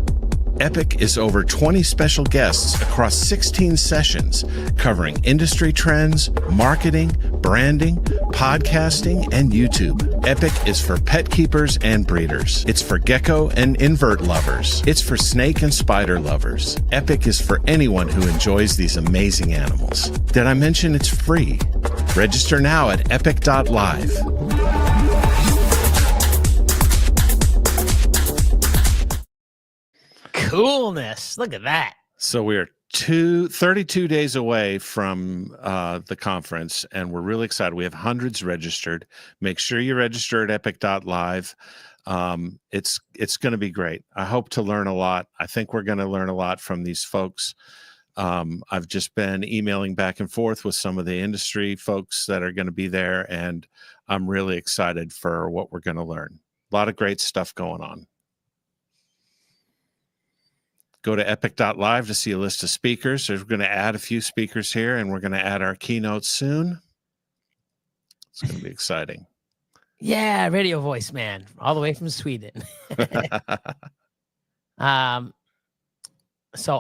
Epic is over 20 special guests across 16 sessions covering industry trends, marketing, branding, podcasting, and YouTube. Epic is for pet keepers and breeders. It's for gecko and invert lovers. It's for snake and spider lovers. Epic is for anyone who enjoys these amazing animals. Did I mention it's free? Register now at epic.live. Coolness. Look at that. So we are 32 days away from the conference, and we're really excited. We have hundreds registered. Make sure you register at epic.live. It's going to be great. I hope to learn a lot. I think we're going to learn a lot from these folks. I've just been emailing back and forth with some of the industry folks that are going to be there, and I'm really excited for what we're going to learn. A lot of great stuff going on. Go to epic.live to see a list of speakers. We're going to add a few speakers here, and we're going to add our keynote soon. It's going to be exciting. Yeah, radio voice, man, all the way from Sweden. So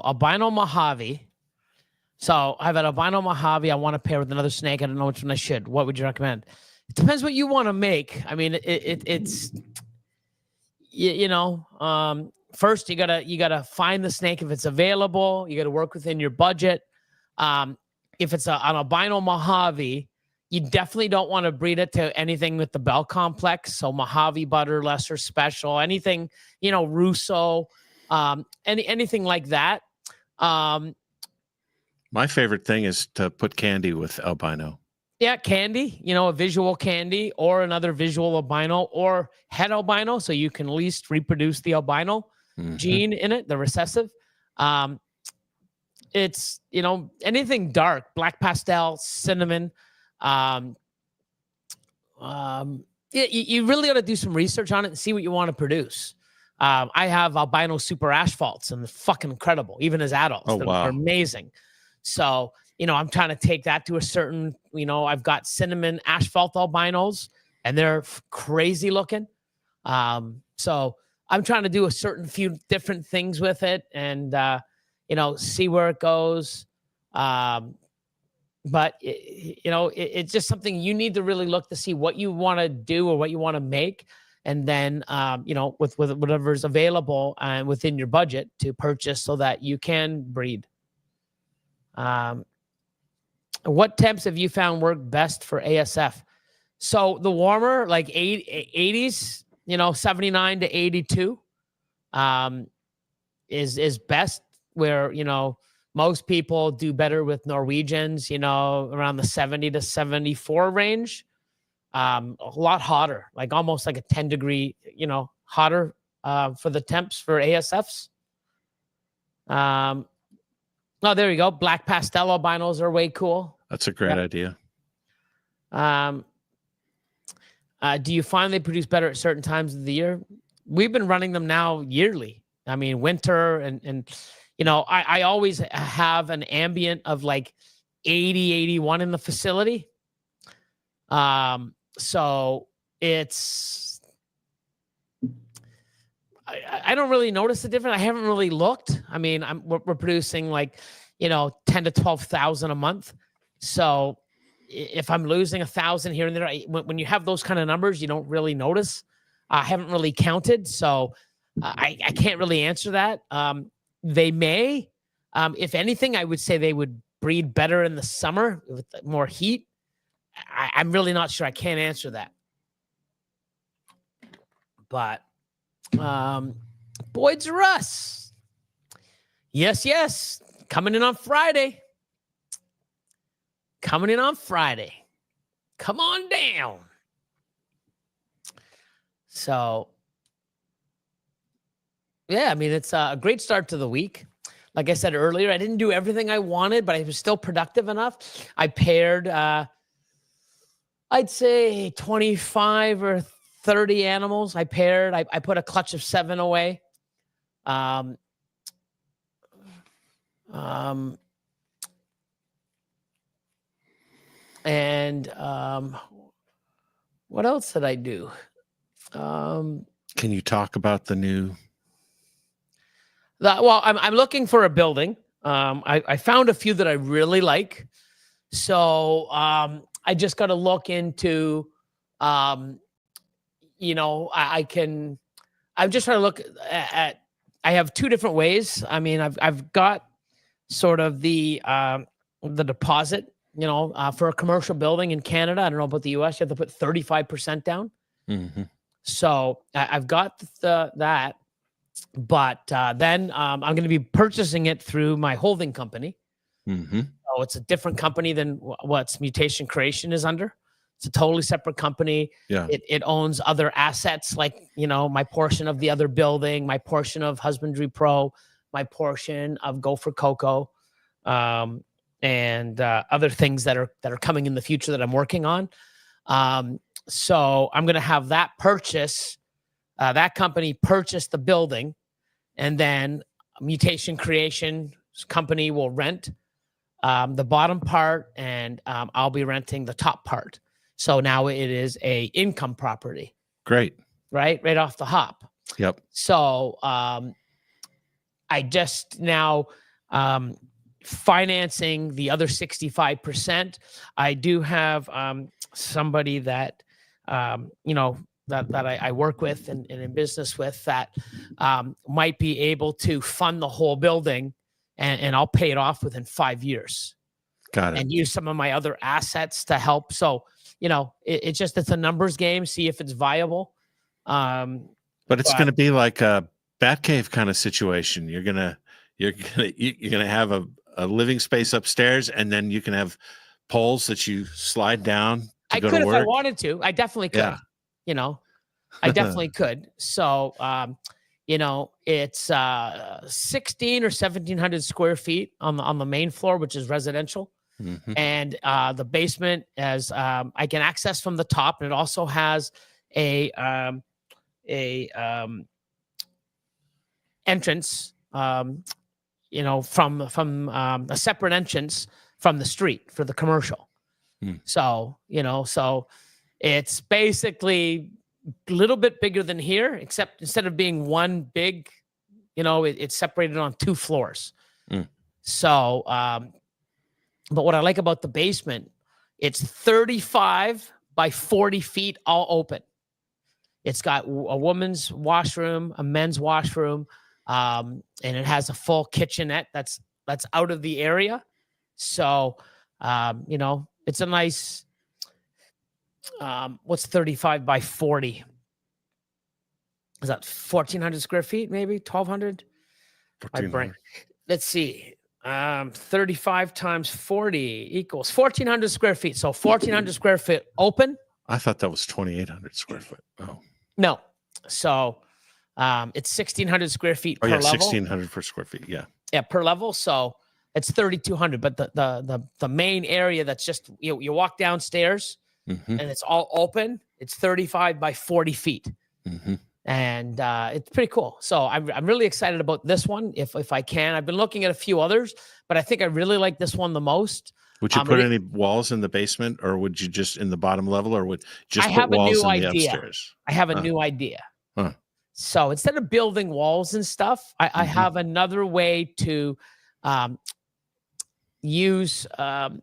albino Mojave. So I have an albino Mojave. I want to pair with another snake. I don't know which one I should. What would you recommend? It depends what you want to make. I mean, it's first, you gotta find the snake if it's available. You gotta work within your budget. If it's an albino Mojave, you definitely don't want to breed it to anything with the bell complex. So Mojave butter, lesser special, anything, Russo, anything like that. My favorite thing is to put candy with albino. Yeah, candy, a visual candy or another visual albino or het albino, so you can at least reproduce the albino gene in it, the recessive. It's, anything dark, black pastel, cinnamon. You really got to do some research on it and see what you want to produce. I have albino super asphalts, and they're fucking incredible, even as adults. Oh, wow. They're amazing. So, I'm trying to take that to a certain, I've got cinnamon asphalt albinos, and they're crazy looking. So I'm trying to do a certain few different things with it and, see where it goes. But, it's just something you need to really look to see what you want to do or what you want to make. And then, with whatever's available and within your budget to purchase so that you can breed. What temps have you found work best for ASF? So the warmer, like 80s, 79 to 82, is best, where, most people do better with Norwegians, around the 70 to 74 range. A lot hotter, like almost like a 10-degree, hotter for the temps for ASFs. Oh, there you go. Black pastel albinos are way cool. That's a great idea. Do you find they produce better at certain times of the year? We've been running them now yearly. I mean, winter and I always have an ambient of like 80, 81 in the facility. So it's I don't really notice the difference. I haven't really looked. I mean, we're producing like, 10 to 12,000 a month. So if I'm losing 1,000 here and there, when you have those kind of numbers, you don't really notice. I haven't really counted, so I can't really answer that. They may, if anything, I would say they would breed better in the summer with more heat. I'm really not sure. I can't answer that. But Boyd's or Us. Yes. Coming in on Friday. Come on down. So, yeah, I mean, it's a great start to the week. Like I said earlier, I didn't do everything I wanted, but I was still productive enough. I paired, I'd say 25 or 30 animals. I paired. I put a clutch of 7 away. What else did I do? Can you talk about the new? Well, I'm looking for a building. I found a few that I really like. So I just got to look into, I'm just trying to look at, I have 2 different ways. I mean, I've got sort of the deposit, for a commercial building in Canada. I don't know about the US. You have to put 35% down. Mm-hmm. So I've got that, but then I'm going to be purchasing it through my holding company. Mm-hmm. So it's a different company than what's Mutation Creation is under. It's a totally separate company. Yeah. It owns other assets, like, my portion of the other building, my portion of Husbandry.PRO, my portion of Go for Cocoa, and other things that are coming in the future that I'm working on. So I'm going to have that company purchase the building, and then Mutation Creation company will rent the bottom part, and I'll be renting the top part. So now it is a income property. Great. Right off the hop. Yep. So I just now financing the other 65%. I do have somebody that that I work with and in business with that might be able to fund the whole building, and I'll pay it off within 5 years. Got it. And use some of my other assets to help. So, it's a numbers game. See if it's viable. But it's going to be like a Batcave kind of situation. You're gonna have a living space upstairs, and then you can have poles that you slide down. I could if I wanted to. I definitely could. Yeah. I definitely could. So, it's 16 or 1,700 square feet on the main floor, which is residential. Mm-hmm. And the basement as I can access from the top, and it also has a entrance, from a separate entrance from the street for the commercial. So, so it's basically a little bit bigger than here, except instead of being one big, it's separated on 2 floors. So, but what I like about the basement, it's 35 by 40 feet, all open. It's got a woman's washroom, a men's washroom, and it has a full kitchenette that's out of the area. So, it's a nice, what's 35 by 40? Is that 1,400 square feet, maybe 1,200? My brain. Let's see. 35 times 40 equals 1,400 square feet. So 1,400 square feet open. I thought that was 2,800 square foot. Oh, no. So it's 1,600 square feet per level. 1,600 per square feet. Yeah. Yeah, per level. So it's 3,200. But the main area that's just you walk downstairs, mm-hmm. and it's all open. It's 35 by 40 feet. Mm-hmm. And it's pretty cool. So I'm really excited about this one. If I can, I've been looking at a few others, but I think I really like this one the most. Would you put any walls in the basement, or would you just in the bottom level, or would just I put have a walls new in the idea. upstairs? I have a new idea. Huh. So instead of building walls and stuff, I have another way to use. I've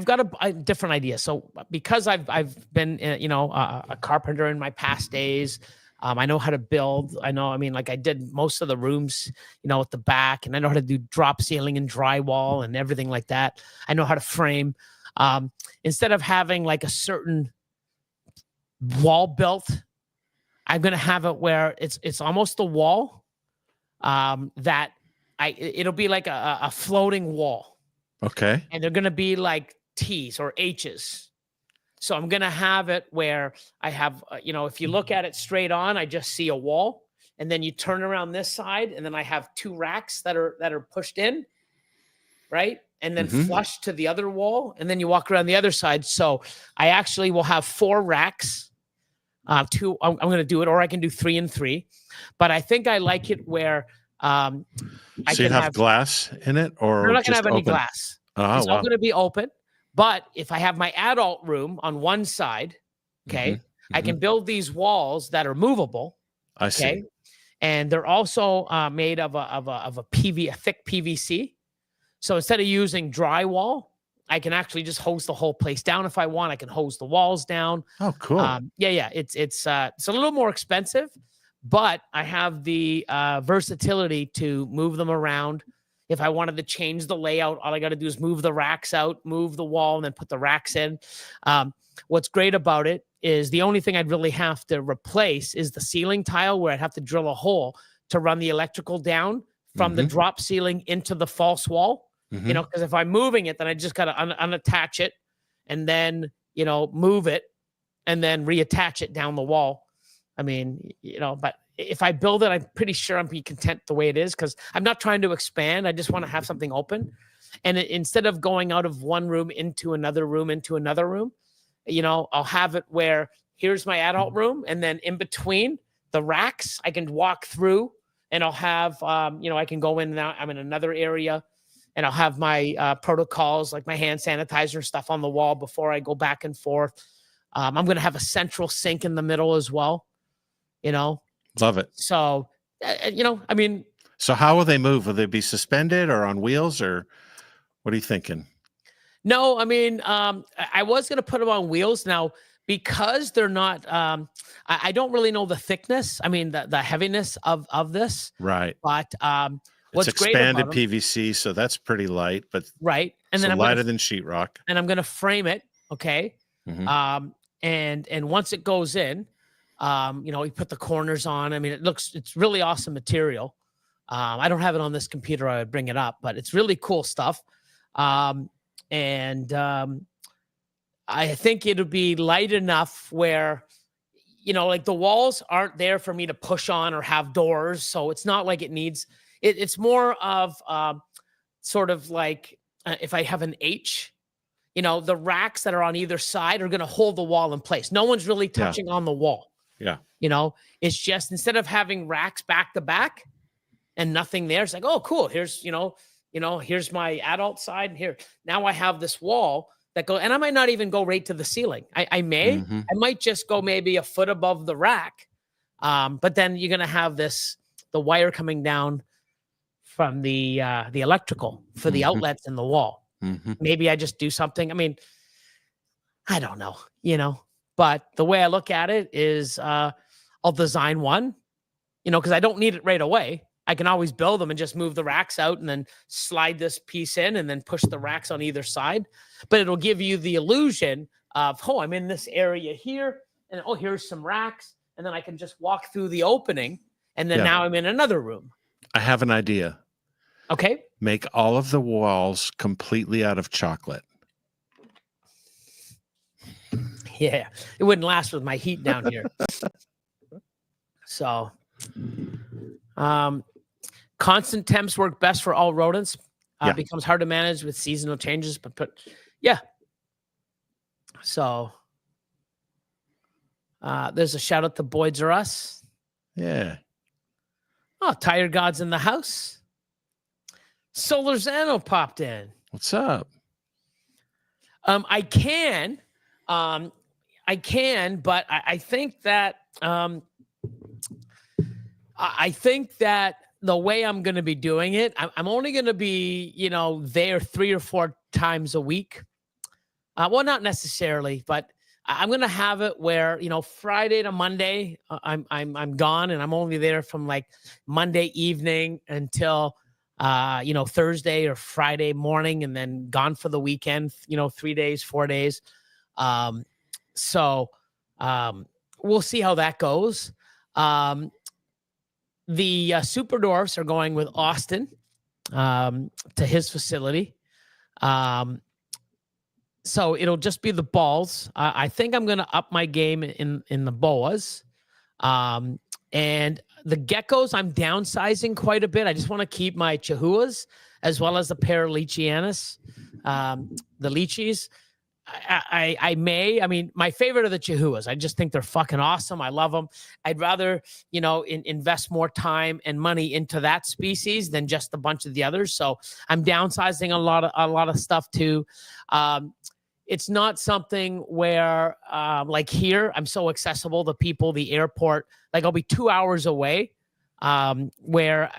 got a different idea. So because I've been a carpenter in my past days, I know how to build. I mean, like I did most of the rooms, at the back, and I know how to do drop ceiling and drywall and everything like that. I know how to frame. Instead of having like a certain wall built, I'm gonna have it where it's almost the wall that it'll be like a floating wall. Okay. And they're gonna be like T's or H's. So I'm gonna have it where I have, if you look at it straight on, I just see a wall, and then you turn around this side, and then I have 2 racks that are pushed in, right? And then flush to the other wall, and then you walk around the other side. So I actually will have 4 racks. 2, I'm going to do it, or I can do 3 and 3. But I think I like it where so you have glass in it, or we're not going to just have any open? glass. Oh, It's all going to be open. But if I have my adult room on one side, okay, I can build these walls that are movable. I see. And they're also made of a thick PVC. So instead of using drywall, I can actually just hose the whole place down if I want. I can hose the walls down. Oh, cool. Yeah. It's a little more expensive, but I have the versatility to move them around. If I wanted to change the layout, all I got to do is move the racks out, move the wall, and then put the racks in. What's great about it is the only thing I'd really have to replace is the ceiling tile, where I'd have to drill a hole to run the electrical down from the drop ceiling into the false wall. Because if I'm moving it, then I just got to unattach it and then, move it and then reattach it down the wall. I mean, but if I build it, I'm pretty sure I'll be content the way it is, because I'm not trying to expand. I just want to have something open. And instead of going out of one room into another room, I'll have it where here's my adult room. And then in between the racks, I can walk through, and I'll have, I can go in and out. I'm in another area, and I'll have my protocols, like my hand sanitizer stuff on the wall before I go back and forth. I'm going to have a central sink in the middle as well, Love it. So, I mean. So how will they move? Will they be suspended or on wheels, or what are you thinking? No, I mean, I was going to put them on wheels now because they're not, I don't really know the thickness. I mean, the heaviness of this. Right. But what's it's expanded great about PVC, so that's pretty light, but right. And then I'm lighter than sheetrock. And I'm going to frame it. Okay. And once it goes in, you put the corners on. I mean, it's really awesome material. I don't have it on this computer. I would bring it up, but it's really cool stuff. And I think it'll be light enough where, like the walls aren't there for me to push on or have doors. So it's not like it needs, it's more of sort of like if I have an H, the racks that are on either side are going to hold the wall in place. No one's really touching on the wall. Yeah. It's just, instead of having racks back to back and nothing there, it's like, oh, cool. Here's, here's my adult side. And here, now I have this wall that and I might not even go right to the ceiling. I might just go maybe a foot above the rack. But then you're going to have the wire coming down from the electrical for the outlets in the wall. Maybe I just do something. I mean, I don't know, but the way I look at it is I'll design one, because I don't need it right away. I can always build them and just move the racks out and then slide this piece in and then push the racks on either side. But it'll give you the illusion of, oh, I'm in this area here, and oh, here's some racks. And then I can just walk through the opening, and then now I'm in another room. I have an idea. Okay. Make all of the walls completely out of chocolate. Yeah, it wouldn't last with my heat down here. So, constant temps work best for all rodents. Becomes hard to manage with seasonal changes, but yeah. So, there's a shout out to Boyd's or Us. Yeah. Oh, Tire God's in the house. Solar Zano popped in. What's up? I can, but I think that I think that the way I'm going to be doing it, I'm only going to be, there 3 or 4 times a week. Well, not necessarily, but I'm going to have it where, Friday to Monday, I'm gone, and I'm only there from like Monday evening until, Thursday or Friday morning, and then gone for the weekend, 3 days, 4 days. So we'll see how that goes. The Super Dwarfs are going with Austin to his facility. So it'll just be the balls. I think I'm going to up my game in the boas. And the geckos, I'm downsizing quite a bit. I just want to keep my chihuahuas as well as the Paralichianus, the lychees. I mean, my favorite are the chihuahuas. I just think they're fucking awesome. I love them. I'd rather, invest more time and money into that species than just a bunch of the others. So I'm downsizing a lot of stuff too. It's not something where, like here, I'm so accessible to people, the airport, like I'll be 2 hours away, where,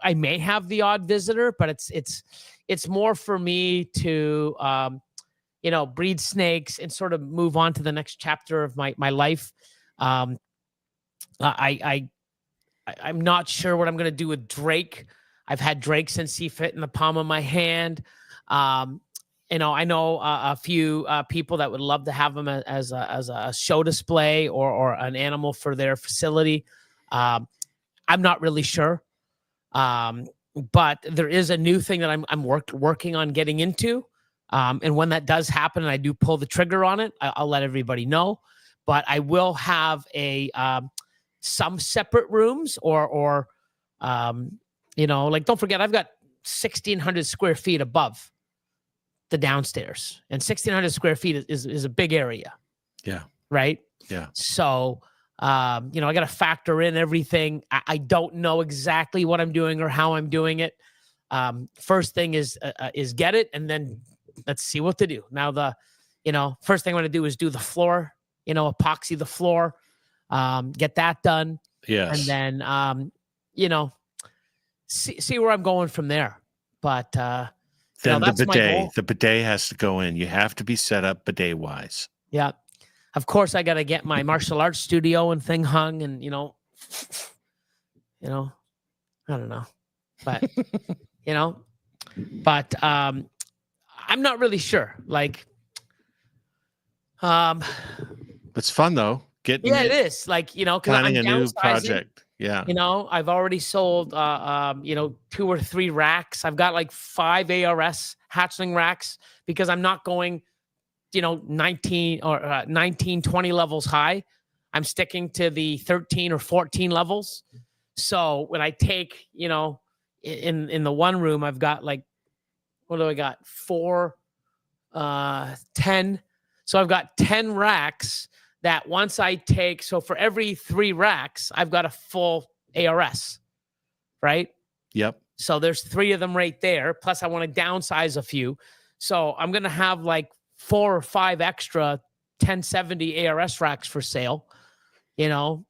I may have the odd visitor, but it's more for me to, breed snakes and sort of move on to the next chapter of my life. I'm not sure what I'm going to do with Drake. I've had Drake since he fit in the palm of my hand. I know a few people that would love to have him as a show display or an animal for their facility. I'm not really sure. But there is a new thing that I'm working on getting into. And when that does happen and I do pull the trigger on it, I'll let everybody know. But I will have some separate rooms or don't forget, I've got 1,600 square feet above the downstairs, and 1,600 square feet is a big area. Yeah. Right. Yeah. So, I got to factor in everything. I don't know exactly what I'm doing or how I'm doing it. First thing is get it, and then let's see what to do. Now, first thing I'm going to do is do the floor, epoxy the floor, get that done. Yes. And then, see where I'm going from there. But then the bidet has to go in. You have to be set up bidet wise. Yeah. Of course, I got to get my martial arts studio and thing hung, and, I don't know, but, I'm not really sure. Like, it's fun though. It is. Like, planning a new project. Yeah. I've already sold, 2 or 3 racks. I've got like 5 ARS hatchling racks because I'm not going, 19 or 19, 20 levels high. I'm sticking to the 13 or 14 levels. So when I take, in the one room, I've got like, what do I got? 4, 10. So I've got 10 racks that once I take, so for every 3 racks, I've got a full ARS, right? Yep. So there's 3 of them right there. Plus I want to downsize a few. So I'm going to have like 4 or 5 extra 1070 ARS racks for sale, so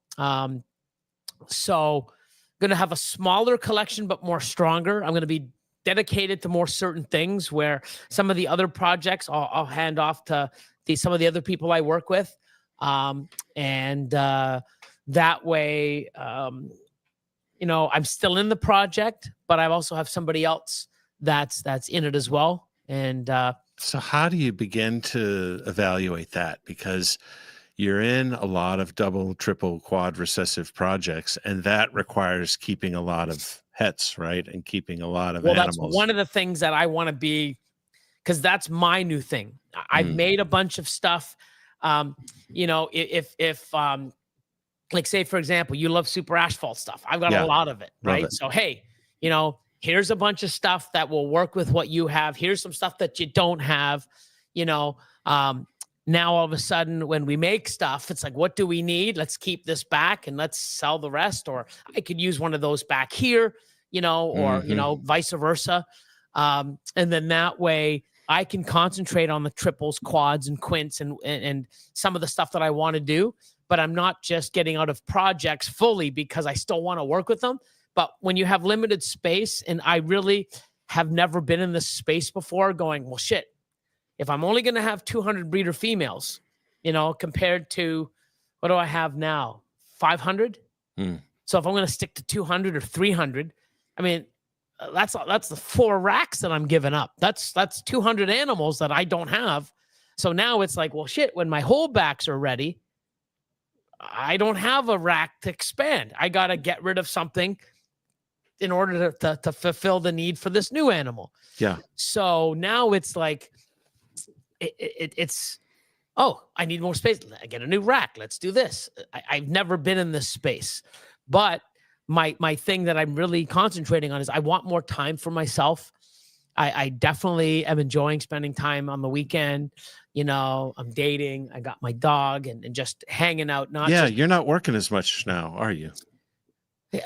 going to have a smaller collection, but more stronger. I'm going to be dedicated to more certain things where some of the other projects I'll hand off to some of the other people I work with. And that way, I'm still in the project, but I also have somebody else that's in it as well. And so how do you begin to evaluate that? Because you're in a lot of double, triple, quad recessive projects, and that requires keeping a lot of hets, right? And keeping a lot of animals. That's one of the things that I want to be, because that's my new thing. I've made a bunch of stuff. If like say, for example, you love super asphalt stuff. I've got a lot of it, right? So, hey, here's a bunch of stuff that will work with what you have. Here's some stuff that you don't have, now all of a sudden when we make stuff, it's like, what do we need? Let's keep this back and let's sell the rest. Or I could use one of those back here, or, vice versa. And then that way I can concentrate on the triples, quads, and quints and some of the stuff that I want to do. but I'm not just getting out of projects fully because I still want to work with them. But when you have limited space, and I really have never been in this space before, going, well, shit, if I'm only going to have 200 breeder females, compared to what do I have now? 500. So if I'm going to stick to 200 or 300, I mean, that's the 4 racks that I'm giving up. That's 200 animals that I don't have. So now it's like, well, shit, when my holdbacks are ready, I don't have a rack to expand. I got to get rid of something in order to fulfill the need for this new animal. Yeah. So now it's like, it's, oh, I need more space. I get a new rack. Let's do this. I've never been in this space, but my thing that I'm really concentrating on is I want more time for myself. I definitely am enjoying spending time on the weekend. I'm dating. I got my dog and just hanging out. You're not working as much now, are you?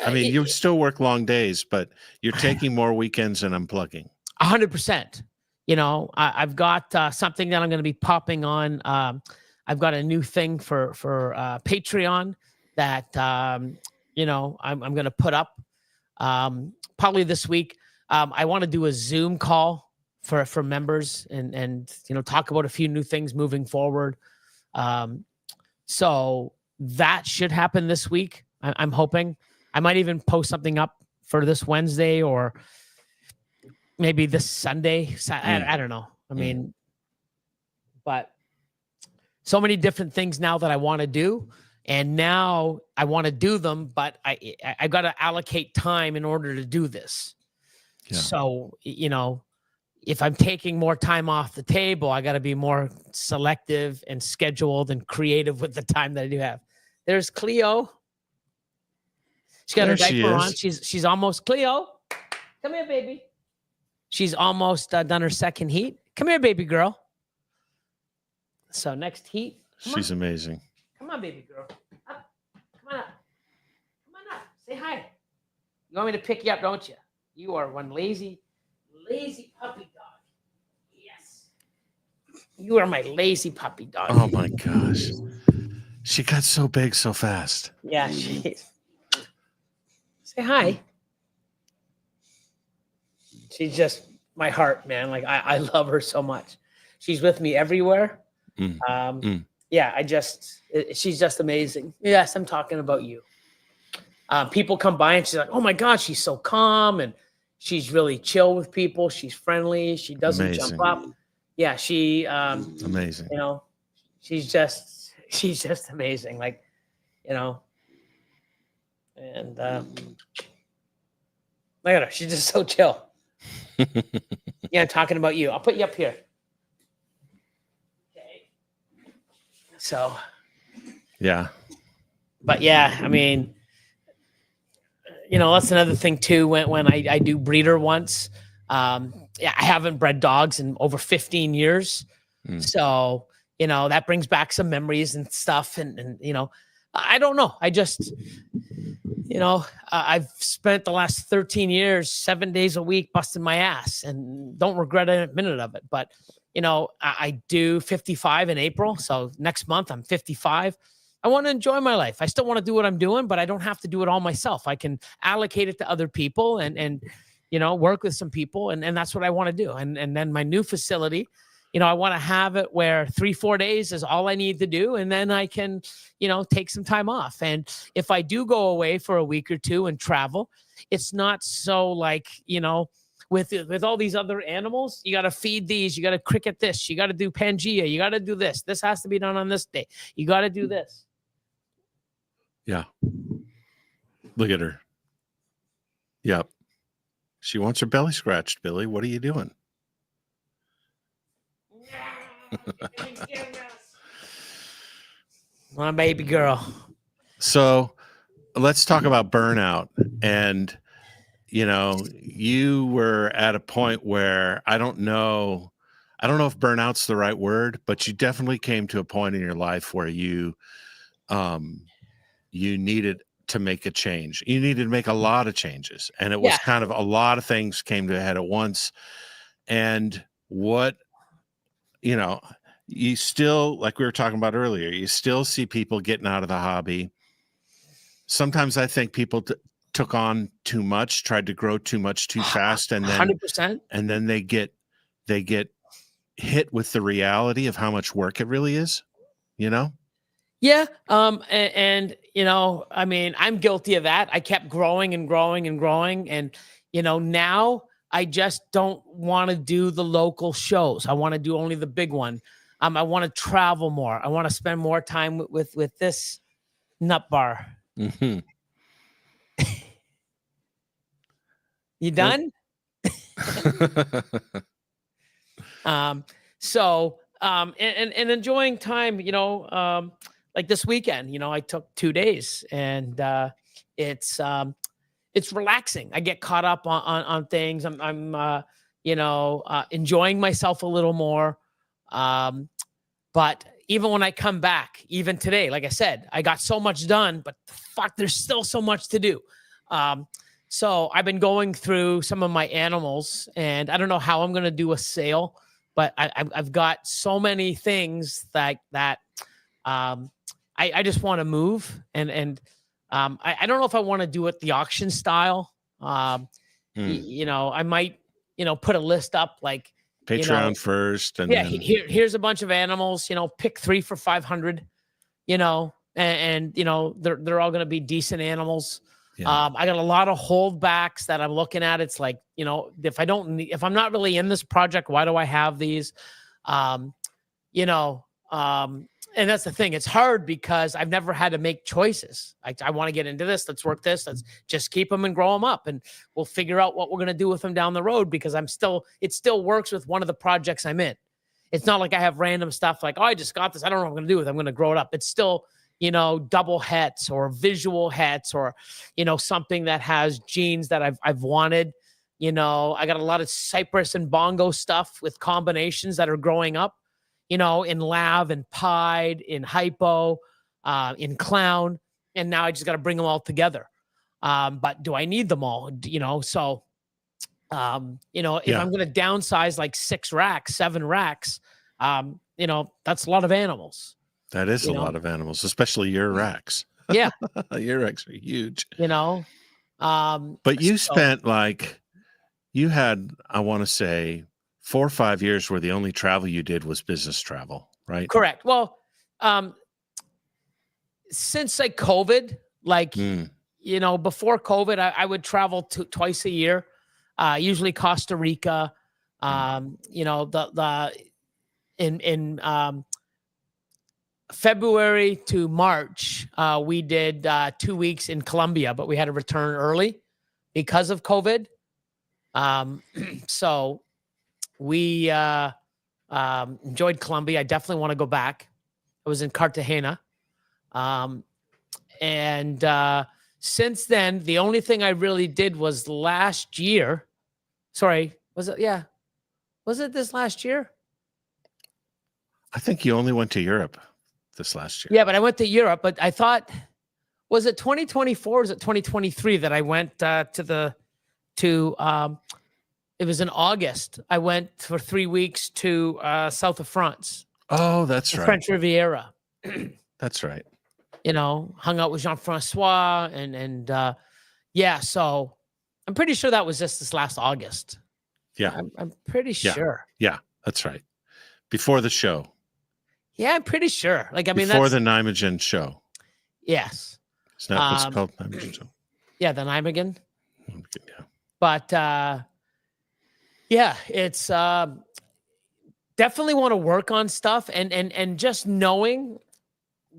I mean, you still work long days, but you're taking more weekends and unplugging. 100%. I've got something that I'm going to be popping on. I've got a new thing for Patreon that I'm going to put up probably this week. I want to do a Zoom call for members and talk about a few new things moving forward. So that should happen this week. I'm hoping. I might even post something up for this Wednesday or maybe this Sunday. I don't know. I mean, but so many different things now that I want to do. And now I want to do them, but I got to allocate time in order to do this. Yeah. So, if I'm taking more time off the table, I got to be more selective and scheduled and creative with the time that I do have. There's Cleo. She's got her diaper on. She's almost, Cleo, come here, baby. She's almost done her second heat. Come here, baby girl. So next heat. She's amazing. Come on, baby girl. Up. Come on up. Come on up. Say hi. You want me to pick you up, don't you? You are one lazy puppy dog. Yes. You are my lazy puppy dog. Oh, my gosh. She got so big so fast. Yeah, she is. Say hi. She's just my heart, man. Like, I love her so much. She's with me everywhere. Yeah, she's just amazing. Yes, I'm talking about you. People come by and she's like, oh my God, she's so calm and she's really chill with people. She's friendly. She doesn't jump up. Yeah, amazing. She's just amazing. Like, and look at her. She's just so chill. Yeah, I'm talking about you. I'll put you up here. Okay. So. Yeah. But yeah, I mean, that's another thing too. When I do breeder once, I haven't bred dogs in over 15 years. So, that brings back some memories and stuff. And I don't know. I just, I've spent the last 13 years, 7 days a week busting my ass and don't regret a minute of it. But, I do 55 in April. So next month I'm 55. I want to enjoy my life. I still want to do what I'm doing, but I don't have to do it all myself. I can allocate it to other people and work with some people. And that's what I want to do. And then my new facility, I want to have it where 3-4 days is all I need to do. And then I can, take some time off. And if I do go away for a week or two and travel, it's not so like, with all these other animals, you got to feed these, you got to cricket this, you got to do Pangea, you got to do this. This has to be done on this day. You got to do this. Yeah. Look at her. Yep. She wants her belly scratched, Billy. What are you doing? My baby girl. So let's talk about burnout. And, you were at a point where I don't know if burnout's the right word, but you definitely came to a point in your life where you needed to make a change. You needed to make a lot of changes. And it was kind of a lot of things came to a head at once. And what, you still, like we were talking about earlier, you still see people getting out of the hobby. Sometimes I think people took on too much, tried to grow too much too fast, and then 100%. And then they get hit with the reality of how much work it really is, you know? Yeah. And you know, I mean, I'm guilty of that. I kept growing and growing and growing. And, you know, now I just don't want to do the local shows. I want to do only the big one. I want to travel more. I want to spend more time with this nut bar. Mm-hmm. You done? And enjoying time, you know, like this weekend, you know, I took 2 days, and it's relaxing. I get caught up on things. I'm you know, enjoying myself a little more. But even when I come back, even today, like I said, I got so much done, but fuck, there's still so much to do. So I've been going through some of my animals, and I don't know how I'm going to do a sale, but I've got so many things that I just want to move. And I don't know if I want to do it the auction style. You know, I might, you know, put a list up like Patreon, you know, first. And yeah, then... here's a bunch of animals, you know, pick 3 for 500, you know, and you know, they're all going to be decent animals. Yeah. I got a lot of holdbacks that I'm looking at. It's like, you know, if I'm not really in this project, why do I have these? You know, and that's the thing. It's hard because I've never had to make choices. I want to get into this. Let's work this. Let's just keep them and grow them up, and we'll figure out what we're going to do with them down the road, because it still works with one of the projects I'm in. It's not like I have random stuff like, oh, I just got this. I don't know what I'm going to do with it. I'm going to grow it up. It's still, you know, double hets or visual hets, or, you know, something that has genes that I've wanted. You know, I got a lot of cypress and bongo stuff with combinations that are growing up, you know, in lav and pied, in hypo, in clown. And now I just got to bring them all together. But do I need them all? You know, so, you know, if I'm going to downsize like 6 racks, 7 racks, you know, that's a lot of animals. That is a lot of animals, especially your racks. Yeah. Your racks are huge. You know, but you spent you had, I want to say, 4 or 5 years where the only travel you did was business travel, right? Correct. Well, since like COVID, like, you know, before COVID, I would travel twice a year, usually Costa Rica. You know, in February to March, we did 2 weeks in Colombia, but we had to return early because of COVID. So we enjoyed Colombia. I definitely want to go back. I was in Cartagena. And since then, the only thing I really did was last year. Sorry, was it? Yeah. Was it this last year? I think you only went to Europe this last year. Yeah, but I went to Europe, but I thought, was it 2024 or was it 2023 that I went it was in August. I went for 3 weeks to south of France. Oh, that's right. French Riviera. That's right. You know, hung out with Jean-Francois and yeah, so I'm pretty sure that was just this last August. Yeah. I'm pretty sure. Yeah, that's right. Before the show. Yeah, I'm pretty sure. Like, I mean, before the Nijmegen show. Yes. Is that what's called? Nijmegen show? Yeah, the Nijmegen. Yeah. But yeah, it's definitely want to work on stuff and just knowing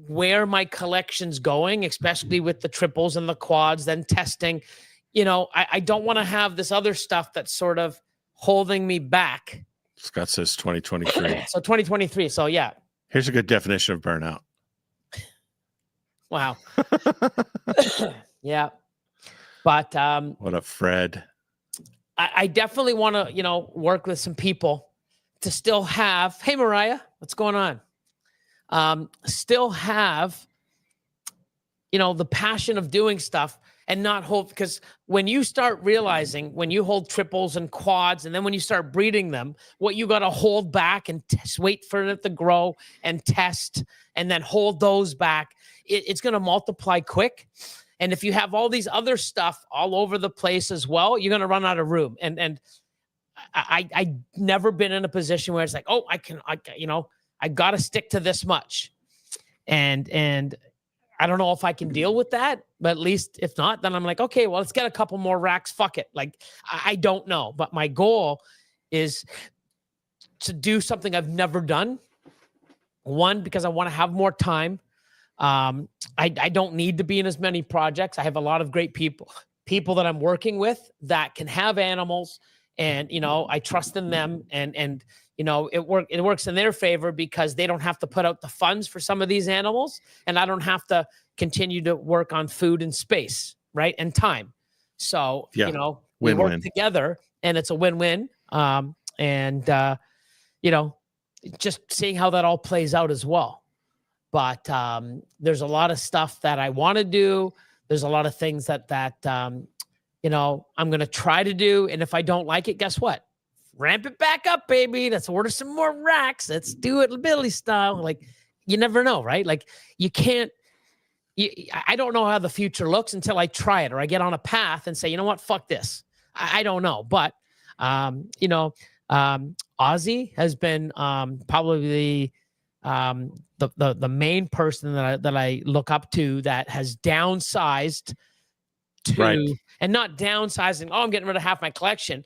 where my collection's going, especially with the triples and the quads, then testing. You know, I don't want to have this other stuff that's sort of holding me back. Scott says 2023. So 2023. So yeah. Here's a good definition of burnout. Wow. Yeah. But what a Fred. I definitely want to, you know, work with some people to still have, hey Mariah, what's going on? Still have, you know, the passion of doing stuff and not hold, because when you start realizing when you hold triples and quads, and then when you start breeding them, what you got to hold back and wait for it to grow and test and then hold those back, it's going to multiply quick. And if you have all these other stuff all over the place as well, you're going to run out of room. And I never been in a position where it's like, oh, I got to stick to this much. And I don't know if I can deal with that, but at least if not, then I'm like, okay, well, let's get a couple more racks. Fuck it. Like, I don't know, but my goal is to do something I've never done. One, because I want to have more time. I don't need to be in as many projects. I have a lot of great people that I'm working with that can have animals, and, I trust in them, and it works in their favor because they don't have to put out the funds for some of these animals, and I don't have to continue to work on food and space, right? And time. So, we work together, and it's a win-win. Just seeing how that all plays out as well. But there's a lot of stuff that I want to do. There's a lot of things that I'm going to try to do. And if I don't like it, guess what? Ramp it back up, baby. Let's order some more racks. Let's do it Billy style. Like, you never know, right? Like, you can't, I don't know how the future looks until I try it, or I get on a path and say, you know what, fuck this. I don't know. But, Ozzy has been probably the main person that I look up to that has downsized to, right. And not downsizing, oh, I'm getting rid of half my collection.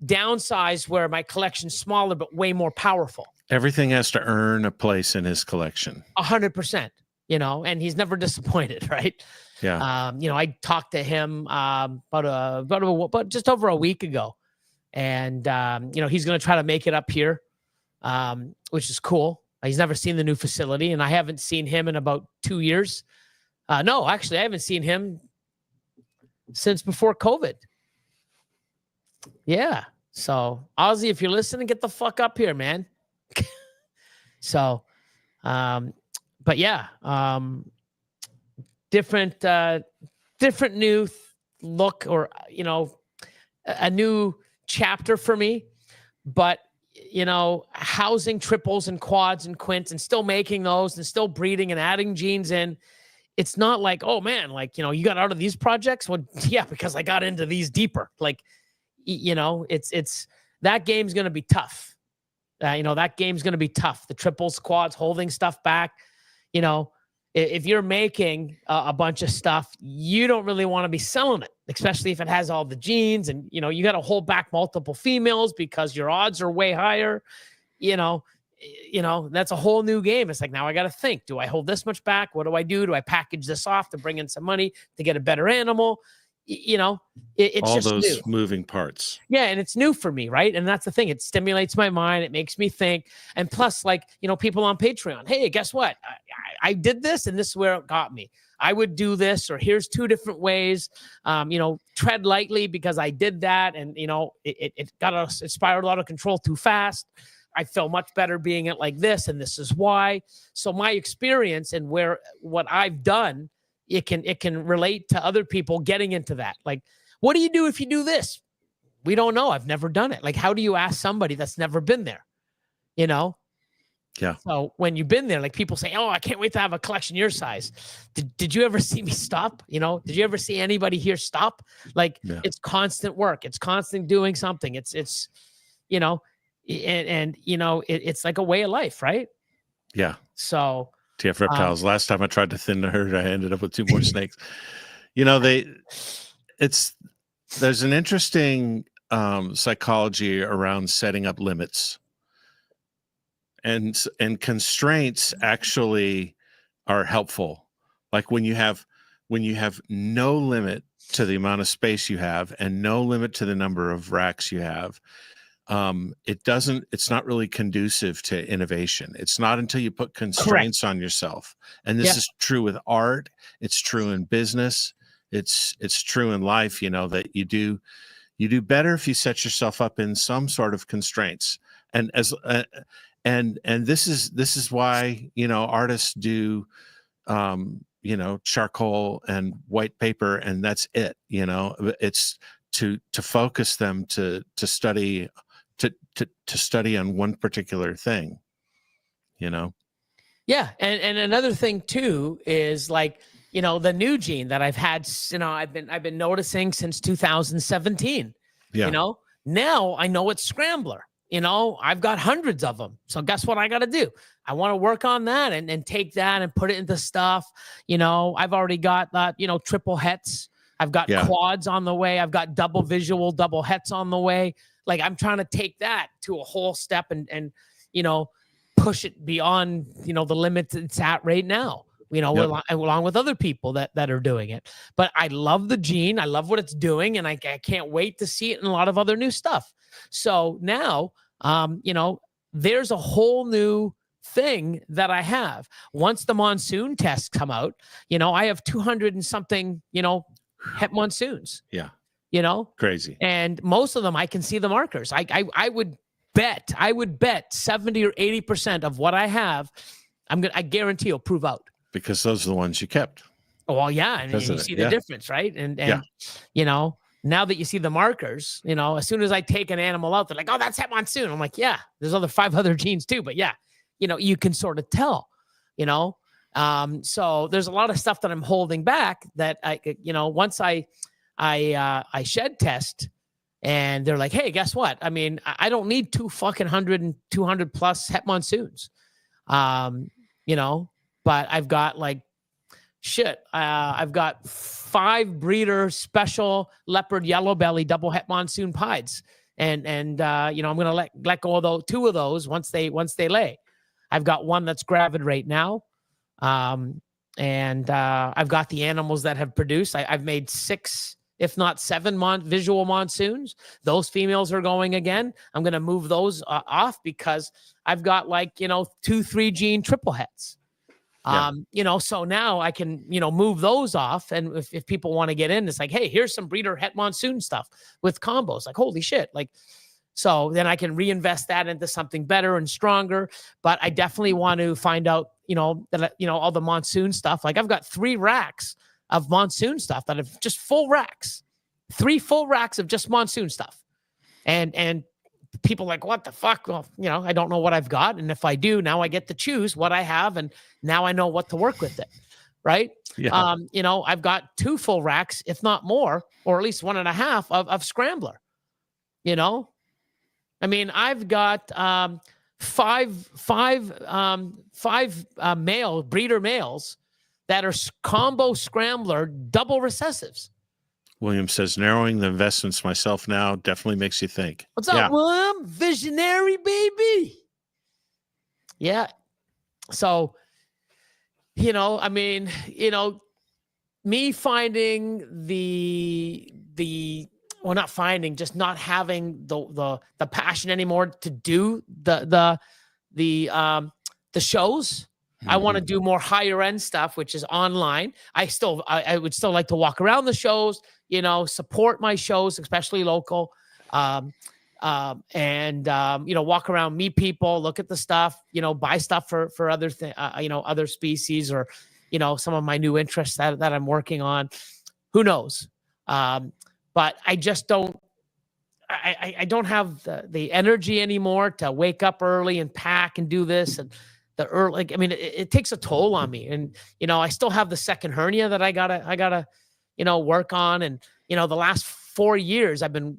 Downsize where my collection's smaller but way more powerful. Everything has to earn a place in his collection. 100%, and he's never disappointed, right? Yeah. I talked to him about just over a week ago, and he's going to try to make it up here, which is cool. He's never seen the new facility, and I haven't seen him in about 2 years. No, actually, I haven't seen him since before COVID. Yeah. So, Ozzy, if you're listening, get the fuck up here, man. So, but yeah, different new look, or, a new chapter for me, but housing triples and quads and quints and still making those and still breeding and adding genes in. It's not like, oh man, like, you got out of these projects. Well, yeah, because I got into these deeper. Like, it's that game's going to be tough. That game's going to be tough. The triples, quads, holding stuff back. If you're making a bunch of stuff, you don't really want to be selling it, especially if it has all the genes, and, you got to hold back multiple females because your odds are way higher. That's a whole new game. It's like, now I got to think, do I hold this much back? What do I do? Do I package this off to bring in some money to get a better animal? It's all just those new moving parts. Yeah. And it's new for me. Right. And that's the thing. It stimulates my mind. It makes me think. And plus, like, people on Patreon, hey, guess what? I did this, and this is where it got me. I would do this, or here's 2 different ways. Tread lightly because I did that. And, it spiraled out of control too fast. I feel much better being it like this, and this is why. So my experience and what I've done, it can relate to other people getting into that. Like, what do you do if you do this? We don't know. I've never done it. Like, how do you ask somebody that's never been there? Yeah. So when you've been there, like, people say, oh, I can't wait to have a collection your size. Did you ever see me stop? Did you ever see anybody here stop? Like, yeah. It's constant work. It's constant doing something. It's it's like a way of life, right? Yeah. So TF Reptiles. Last time I tried to thin the herd, I ended up with 2 more snakes. There's an interesting psychology around setting up limits, and constraints actually are helpful. Like, when you have no limit to the amount of space you have and no limit to the number of racks you have, it's not really conducive to innovation. It's not until you put constraints Correct. On yourself. And this is true with art. It's true in business. It's true in life, that you do better if you set yourself up in some sort of constraints. And and this is why, artists do, charcoal and white paper, and that's it. It's to focus them to study on one particular thing. Yeah, and another thing too is like the new gene that I've had. I've been noticing since 2017. Yeah. Now I know it's Scrambler. I've got hundreds of them. So guess what I got to do? I want to work on that and take that and put it into stuff. I've already got that, triple hets. I've got quads on the way. I've got double visual, double hets on the way. Like I'm trying to take that to a whole step and push it beyond, the limits it's at right now, along with other people that are doing it. But I love the gene. I love what it's doing. And I can't wait to see it in a lot of other new stuff. So now, there's a whole new thing that I have. Once the monsoon tests come out, I have 200 and something, het monsoons. Yeah. Crazy. And most of them, I can see the markers. I would bet 70 or 80% of what I have, I guarantee you'll prove out. Because those are the ones you kept. Oh, well, yeah. And you see the difference, right? And now that you see the markers, as soon as I take an animal out, they're like, oh, that's het monsoon. I'm like, yeah, there's 5 other genes too. But yeah, you can sort of tell, so there's a lot of stuff that I'm holding back that once I shed test and they're like, hey, guess what? I mean, I don't need 200 and 200 plus het monsoons, but I've got I've got 5 breeder special leopard yellow belly double het monsoon pieds. And I'm going to let go of 2 of those once they lay. I've got one that's gravid right now. And I've got the animals that have produced. I've made 6, if not 7 visual monsoons. Those females are going again. I'm going to move those off because I've got 2-3 gene triple hets. So now I can, move those off. And if people want to get in, it's like, hey, here's some breeder het monsoon stuff with combos. Like, holy shit. So then I can reinvest that into something better and stronger. But I definitely want to find out, that, all the monsoon stuff. Like I've got 3 racks of monsoon stuff that have just full racks, 3 full racks of just monsoon stuff. And people like, what the fuck? Well, I don't know what I've got. And if I do, now I get to choose what I have. And now I know what to work with it. Right. Yeah. I've got 2 full racks, if not more, or at least 1.5 of Scrambler, I mean, I've got 5 male breeder males that are combo Scrambler double recessives. William says, narrowing the investments myself now definitely makes you think. What's up, William? Visionary, baby. Yeah. So, I mean, me finding not finding, just not having the passion anymore to do the shows. I want to do more higher end stuff, which is online. I would still like to walk around the shows, support my shows, especially local, and walk around, meet people, look at the stuff, buy stuff for other other species or, some of my new interests that I'm working on. Who knows? But I just don't. I don't have the energy anymore to wake up early and pack and do this and. It takes a toll on me. And, I still have the second hernia that I gotta, work on. And, the last 4 years I've been,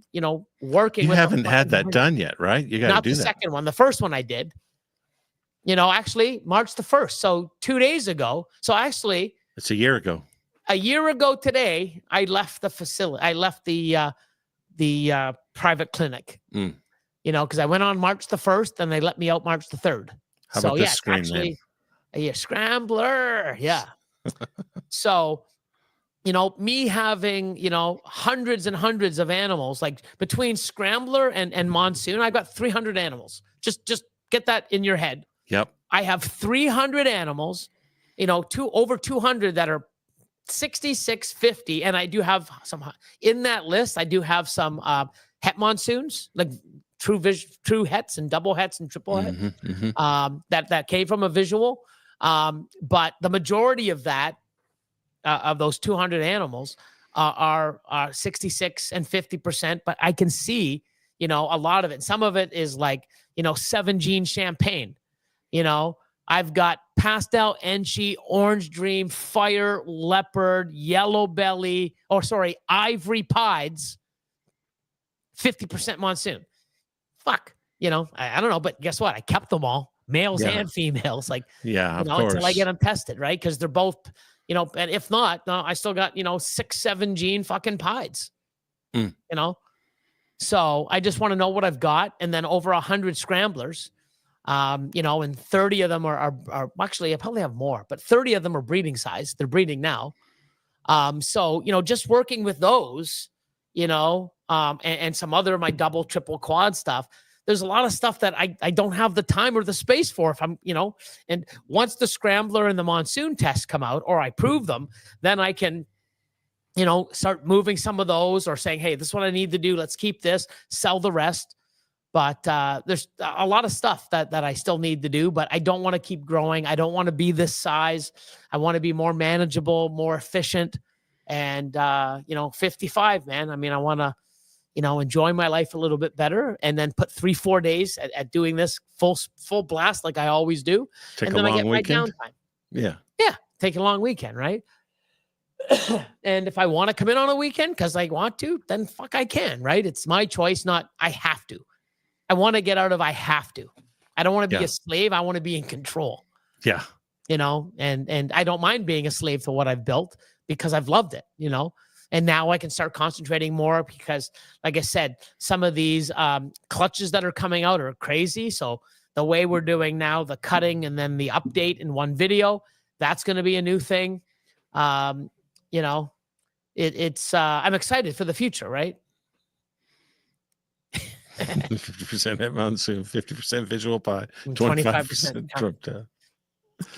working. You haven't had that done yet, right? You got to do that. Not the second one. The first one I did, actually March the 1st. So 2 days ago. So actually it's a year ago. A year ago today, I left the facility. I left the private clinic, because I went on March the 1st and they let me out March the 3rd. How about this screen name? Yeah, Scrambler. Yeah. So, me having, hundreds and hundreds of animals, like between Scrambler and Monsoon, I got 300 animals. Just get that in your head. Yep. I have 300 animals, over 200 that are 66, 50. And I do have some in that list. I do have some het monsoons, like true hets and double hets and triple het, that came from a visual. But the majority of that of those 200 animals are 66 and 50%, but I can see, a lot of it. Some of it is like, 7 gene champagne. I've got pastel Enchi, orange dream, fire leopard, yellow belly, ivory pieds, 50% monsoon. Fuck, I don't know, but guess what? I kept them all, males and females, like, of course, until I get them tested, right? Because they're both, and if not, no, I still got, 6, 7 gene fucking pieds, So I just want to know what I've got. And then over 100 scramblers, and 30 of them are actually, I probably have more, but 30 of them are breeding size. They're breeding now. So, just working with those, and some other, my double, triple, quad stuff. There's a lot of stuff that I don't have the time or the space for if I'm, and once the scrambler and the monsoon tests come out or I prove them, then I can, start moving some of those or saying, hey, this is what I need to do. Let's keep this, sell the rest. But there's a lot of stuff that I still need to do, but I don't want to keep growing. I don't want to be this size. I want to be more manageable, more efficient. And, 55, man. I mean, I want to, enjoy my life a little bit better and then put 3-4 days at doing this full blast like I always do. Take and a then long I get weekend. my downtime. Yeah. Yeah. Take a long weekend, right? And if I want to come in on a weekend because I want to, then fuck, I can, right? It's my choice, not I have to. I want to get out of I have to. I don't want to be a slave. I want to be in control. Yeah. And I don't mind being a slave to what I've built because I've loved it, and now I can start concentrating more because, like I said, some of these clutches that are coming out are crazy. So the way we're doing now, the cutting and then the update in one video, that's going to be a new thing. It's I'm excited for the future, right? 50% at monsoon, 50% visual pie, 25% Trump.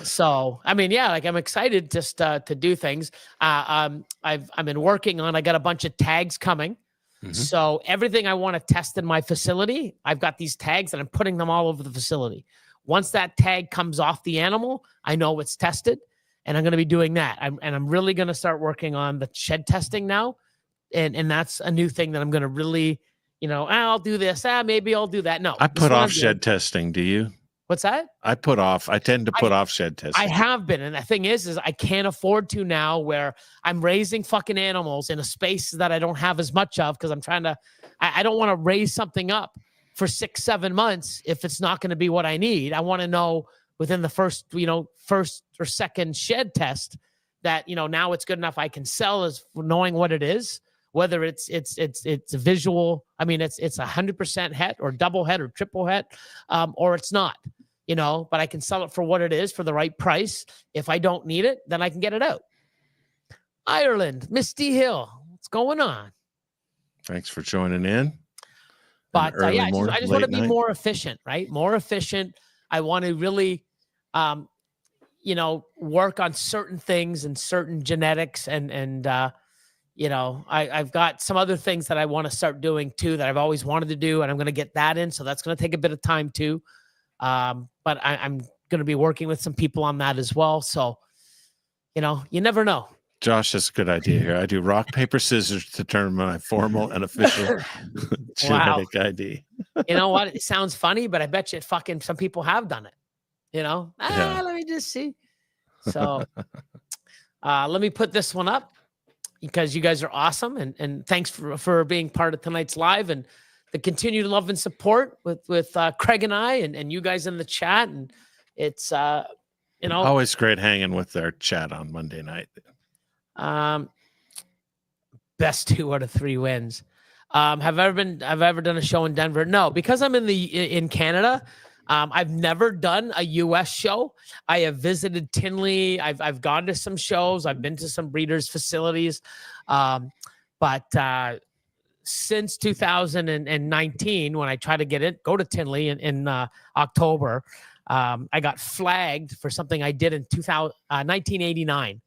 So, I mean, like I'm excited just to do things. I've been working on, I got a bunch of tags coming. Mm-hmm. So everything I want to test in my facility, I've got these tags and I'm putting them all over the facility. Once that tag comes off the animal, I know it's tested and I'm going to be doing that. I'm really going to start working on the shed testing now. And that's a new thing that I'm going to really, I'll do this. Maybe I'll do that. No, I put off shed testing. Do you? What's that? I tend to put off shed testing. I have been. And the thing is I can't afford to now where I'm raising fucking animals in a space that I don't have as much of because I'm trying to, I don't want to raise something up for 6-7 months if it's not going to be what I need. I want to know within the first or second shed test that, now it's good enough I can sell as knowing what it is. Whether it's a visual, I mean, it's 100% het or double het or triple het, or it's not, but I can sell it for what it is for the right price. If I don't need it, then I can get it out. Ireland, Misty Hill, what's going on? Thanks for joining in. But I just want to be more efficient, right? More efficient. I want to really, work on certain things and certain genetics and I've got some other things that I want to start doing too that I've always wanted to do, and I'm going to get that in. So that's going to take a bit of time too. But I'm going to be working with some people on that as well. So, you never know. Josh, that's a good idea here. I do rock, paper, scissors to determine my formal and official genetic ID. You know what? It sounds funny, but I bet you some people have done it. Let me just see. So let me put this one up. Because you guys are awesome, and thanks for being part of tonight's live and the continued love and support with Craig and I and you guys in the chat, and it's always great hanging with their chat on Monday night. Best 2 out of 3 wins. Have I ever done a show in Denver? No, because I'm in Canada. I've never done a U.S. show. I have visited Tinley. I've gone to some shows. I've been to some breeders' facilities. But since 2019, when I tried to go to Tinley in October, I got flagged for something I did in 1989.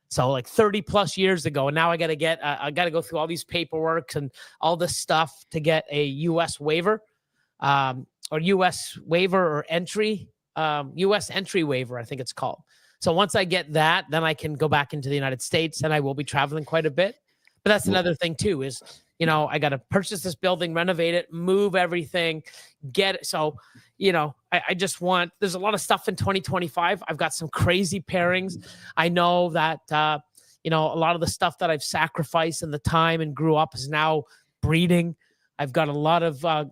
So like 30 plus years ago. And now I got to go through all these paperwork and all this stuff to get a U.S. waiver. Or U.S. waiver or entry U.S. entry waiver, I think it's called. So once I get that, then I can go back into the United States, and I will be traveling quite a bit. But that's another thing too, is, you know, I got to purchase this building, renovate it, move everything, get it. So, you know, I just want, there's a lot of stuff in 2025. I've got some crazy pairings. I know that, you know, a lot of the stuff that I've sacrificed and the time and grew up is now breeding. I've got a lot of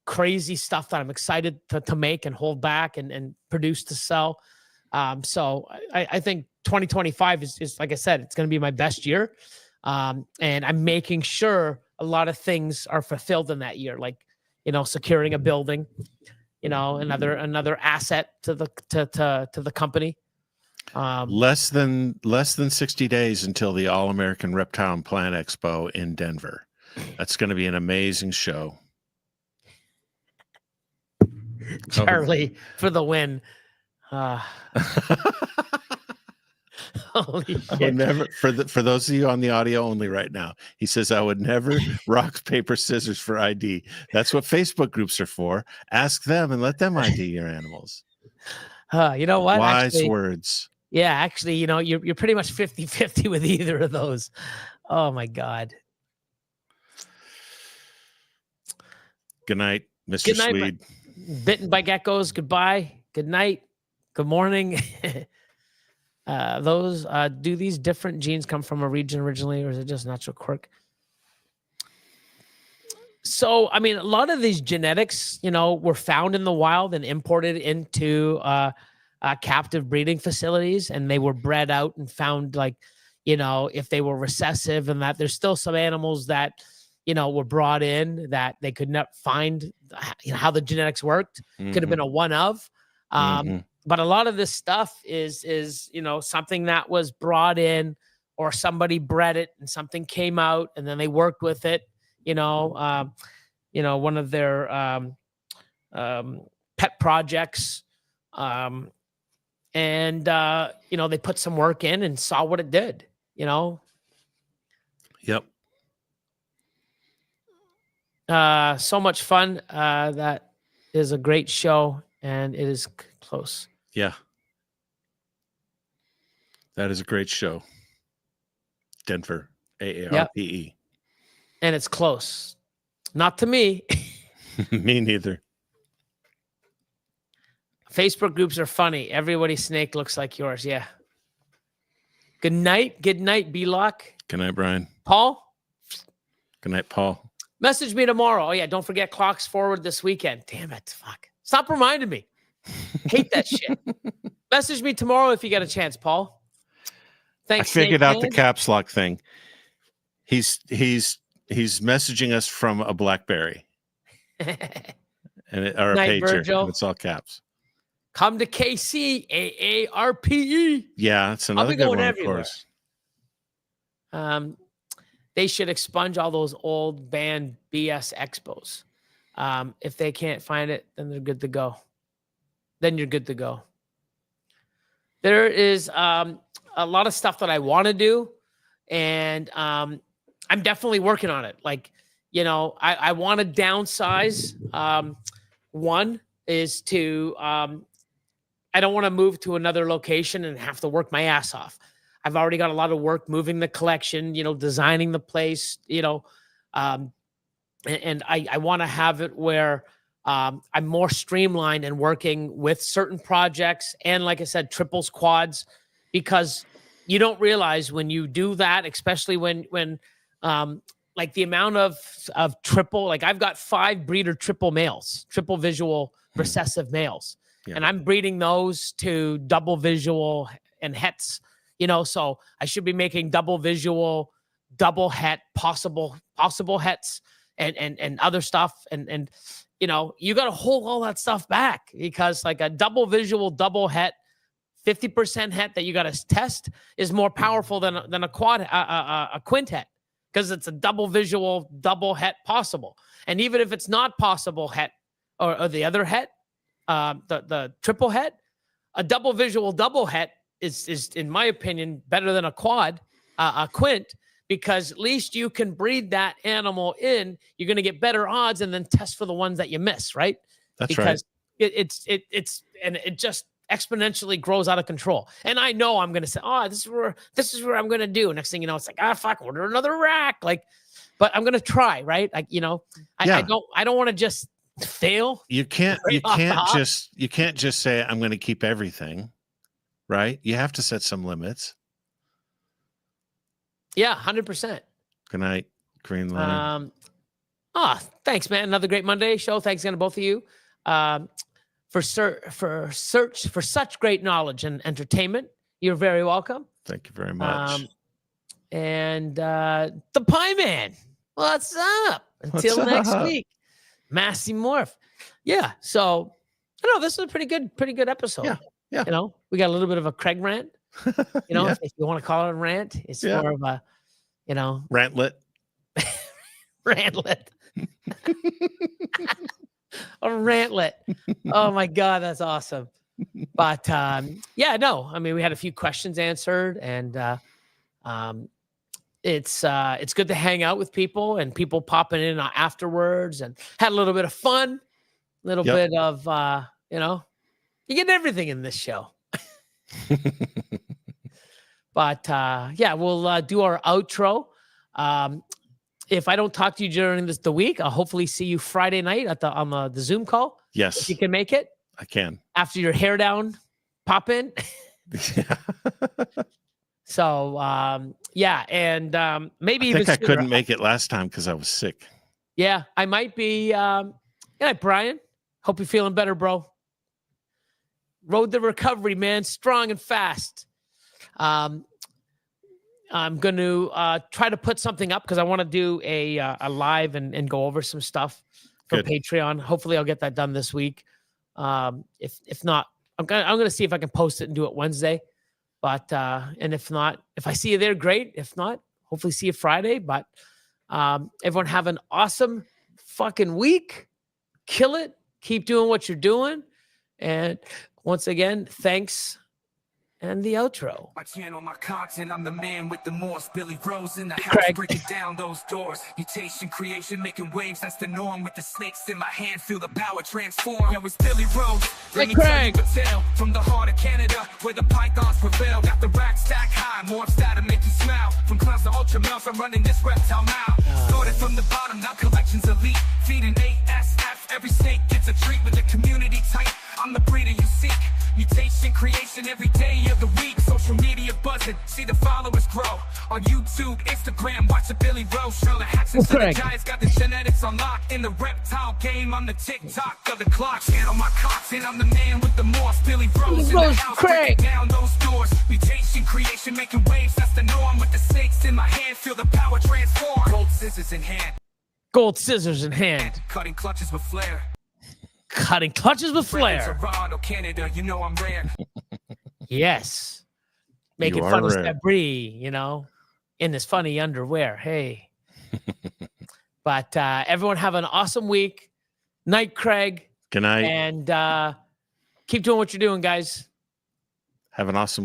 crazy stuff that I'm excited to make and hold back and produce to sell. So I think 2025 is, like I said, it's going to be my best year. And I'm making sure a lot of things are fulfilled in that year, like, you know, securing a building, you know, another asset to the company. Less than 60 days until the All-American Reptile and Plant Expo in Denver. That's going to be an amazing show. Charlie for the win. Holy shit. I would never, for those of you on the audio only right now, he says, I would never rock, paper, scissors for ID. That's what Facebook groups are for. Ask them and let them ID your animals. You know what? Wise words. Yeah, actually, you know, you're pretty much 50-50 with either of those. Oh my God. Good night, Mr. Good night, Swede. Bitten by geckos. Goodbye. Good night. Good morning. Do these different genes come from a region originally, or is it just natural quirk? So, I mean, a lot of these genetics, you know, were found in the wild and imported into captive breeding facilities, and they were bred out and found, like, you know, if they were recessive, and that there's still some animals that, you know, were brought in that they could not find, you know, how the genetics worked. Could have been a one of. But a lot of this stuff is, you know, something that was brought in, or somebody bred it and something came out and then they worked with it, you know, one of their pet projects. And, you know, they put some work in and saw what it did, you know? Yep. So much fun. That is a great show, and it is close. Yeah. That is a great show. Denver, AARPE. Yep. And it's close. Not to me. Me neither. Facebook groups are funny. Everybody's snake looks like yours. Yeah. Good night. Good night, B-Lock. Good night, Brian. Paul? Good night, Paul. Message me tomorrow. Oh, yeah. Don't forget Clocks Forward this weekend. Damn it. Fuck. Stop reminding me. Hate that shit. Message me tomorrow if you get a chance, Paul. Thanks. I figured out the caps lock thing. He's messaging us from a BlackBerry. or a Night, pager. Virgil. And it's all caps. Come to KC, AARPE. Yeah, it's another good one, everywhere. of course. They should expunge all those old banned BS expos. If they can't find it, then they're good to go. Then you're good to go. There is a lot of stuff that I want to do, and I'm definitely working on it. Like, you know, I want to downsize. One is to, I don't want to move to another location and have to work my ass off. I've already got a lot of work moving the collection, you know, designing the place, you know, and I want to have it where I'm more streamlined and working with certain projects. And like I said, triples, quads, because you don't realize when you do that, especially when like the amount of triple, like I've got 5 breeder triple males, triple visual recessive males, and I'm breeding those to double visual and hets, you know, so I should be making double visual, double het, possible hets and other stuff. And, you know, you got to hold all that stuff back, because like a double visual, double het, 50% het that you got to test is more powerful than a quad, a quintet, because it's a double visual, double het possible. And even if it's not possible het or the other het, the triple het, a double visual, double het is in my opinion better than a quad, a quint, because at least you can breed that animal in. You're going to get better odds and then test for the ones that you miss, right? That's because, right. it just exponentially grows out of control. And I know I'm going to say, oh, this is where I'm going to do. Next thing you know, it's like, fuck, order another rack. Like, but I'm going to try, right? Like, I don't want to just fail. You can't just say I'm going to keep everything, right? You have to set some limits. Yeah, 100%. Good night, Green Line. Thanks, man. Another great Monday show. Thanks again to both of you for such great knowledge and entertainment. You're very welcome. Thank you very much. And the Pie Man, what's up? Until next week, Massey Morph. Yeah. So I know this is a pretty good episode. Yeah. We got a little bit of a Craig rant. If you want to call it a rant, it's more of a, rantlet. Rantlet. A rantlet. Oh my God, that's awesome. But we had a few questions answered, and it's good to hang out with people and people popping in afterwards, and had a little bit of fun, a little bit of you get everything in this show. But we'll do our outro. If I don't talk to you during the week, I'll hopefully see you Friday night on the Zoom call. Yes, if you can make it. I can. After your hair down, pop in. Yeah. So and maybe I think I couldn't make it last time because I was sick. Yeah, I might be. Good night, Brian. Hope you're feeling better, bro. Road to recovery, man. Strong and fast. I'm going to try to put something up because I want to do a live and go over some stuff for Patreon. Hopefully, I'll get that done this week. If not, I'm gonna see if I can post it and do it Wednesday. But and if not, if I see you there, great. If not, hopefully see you Friday. But everyone have an awesome fucking week. Kill it. Keep doing what you're doing. And once again, thanks. And the outro. My channel, my content, I'm the man with the Morph, Billy Rose in the house, breaking down those doors. Mutation, creation, making waves, that's the norm. With the snakes in my hand, feel the power transform. It was Billy Rose, let me tell you a tale from the heart of Canada, where the pythons prevail. Got the rack stack high, Morph's that'll make you smile. From clowns to ultra mouths, I'm running this reptile now. Started from the bottom, now collections elite. Feeding ASF, every snake gets a treat with the community tight. I'm the breeder you seek. Mutation, creation, every day of the week. Social media buzzing, see the followers grow. On YouTube, Instagram, watch the Billy Rose show. The hacks and synergize, got the genetics on lock. In the reptile game, I'm the TikTok of the clock. Channel my content, I'm the man with the Morph, Billy Rose in the house, breaking down those doors. Mutation, creation, making waves, that's the norm. With the snakes in my hand, feel the power transform. Gold scissors in hand. Gold scissors in hand. Cutting clutches with flair. Cutting clutches with flair. Toronto, Canada, you know I'm rare. Yes. Making fun of debris, in this funny underwear. Hey. But everyone have an awesome week. Night, Craig. Good night. And keep doing what you're doing, guys. Have an awesome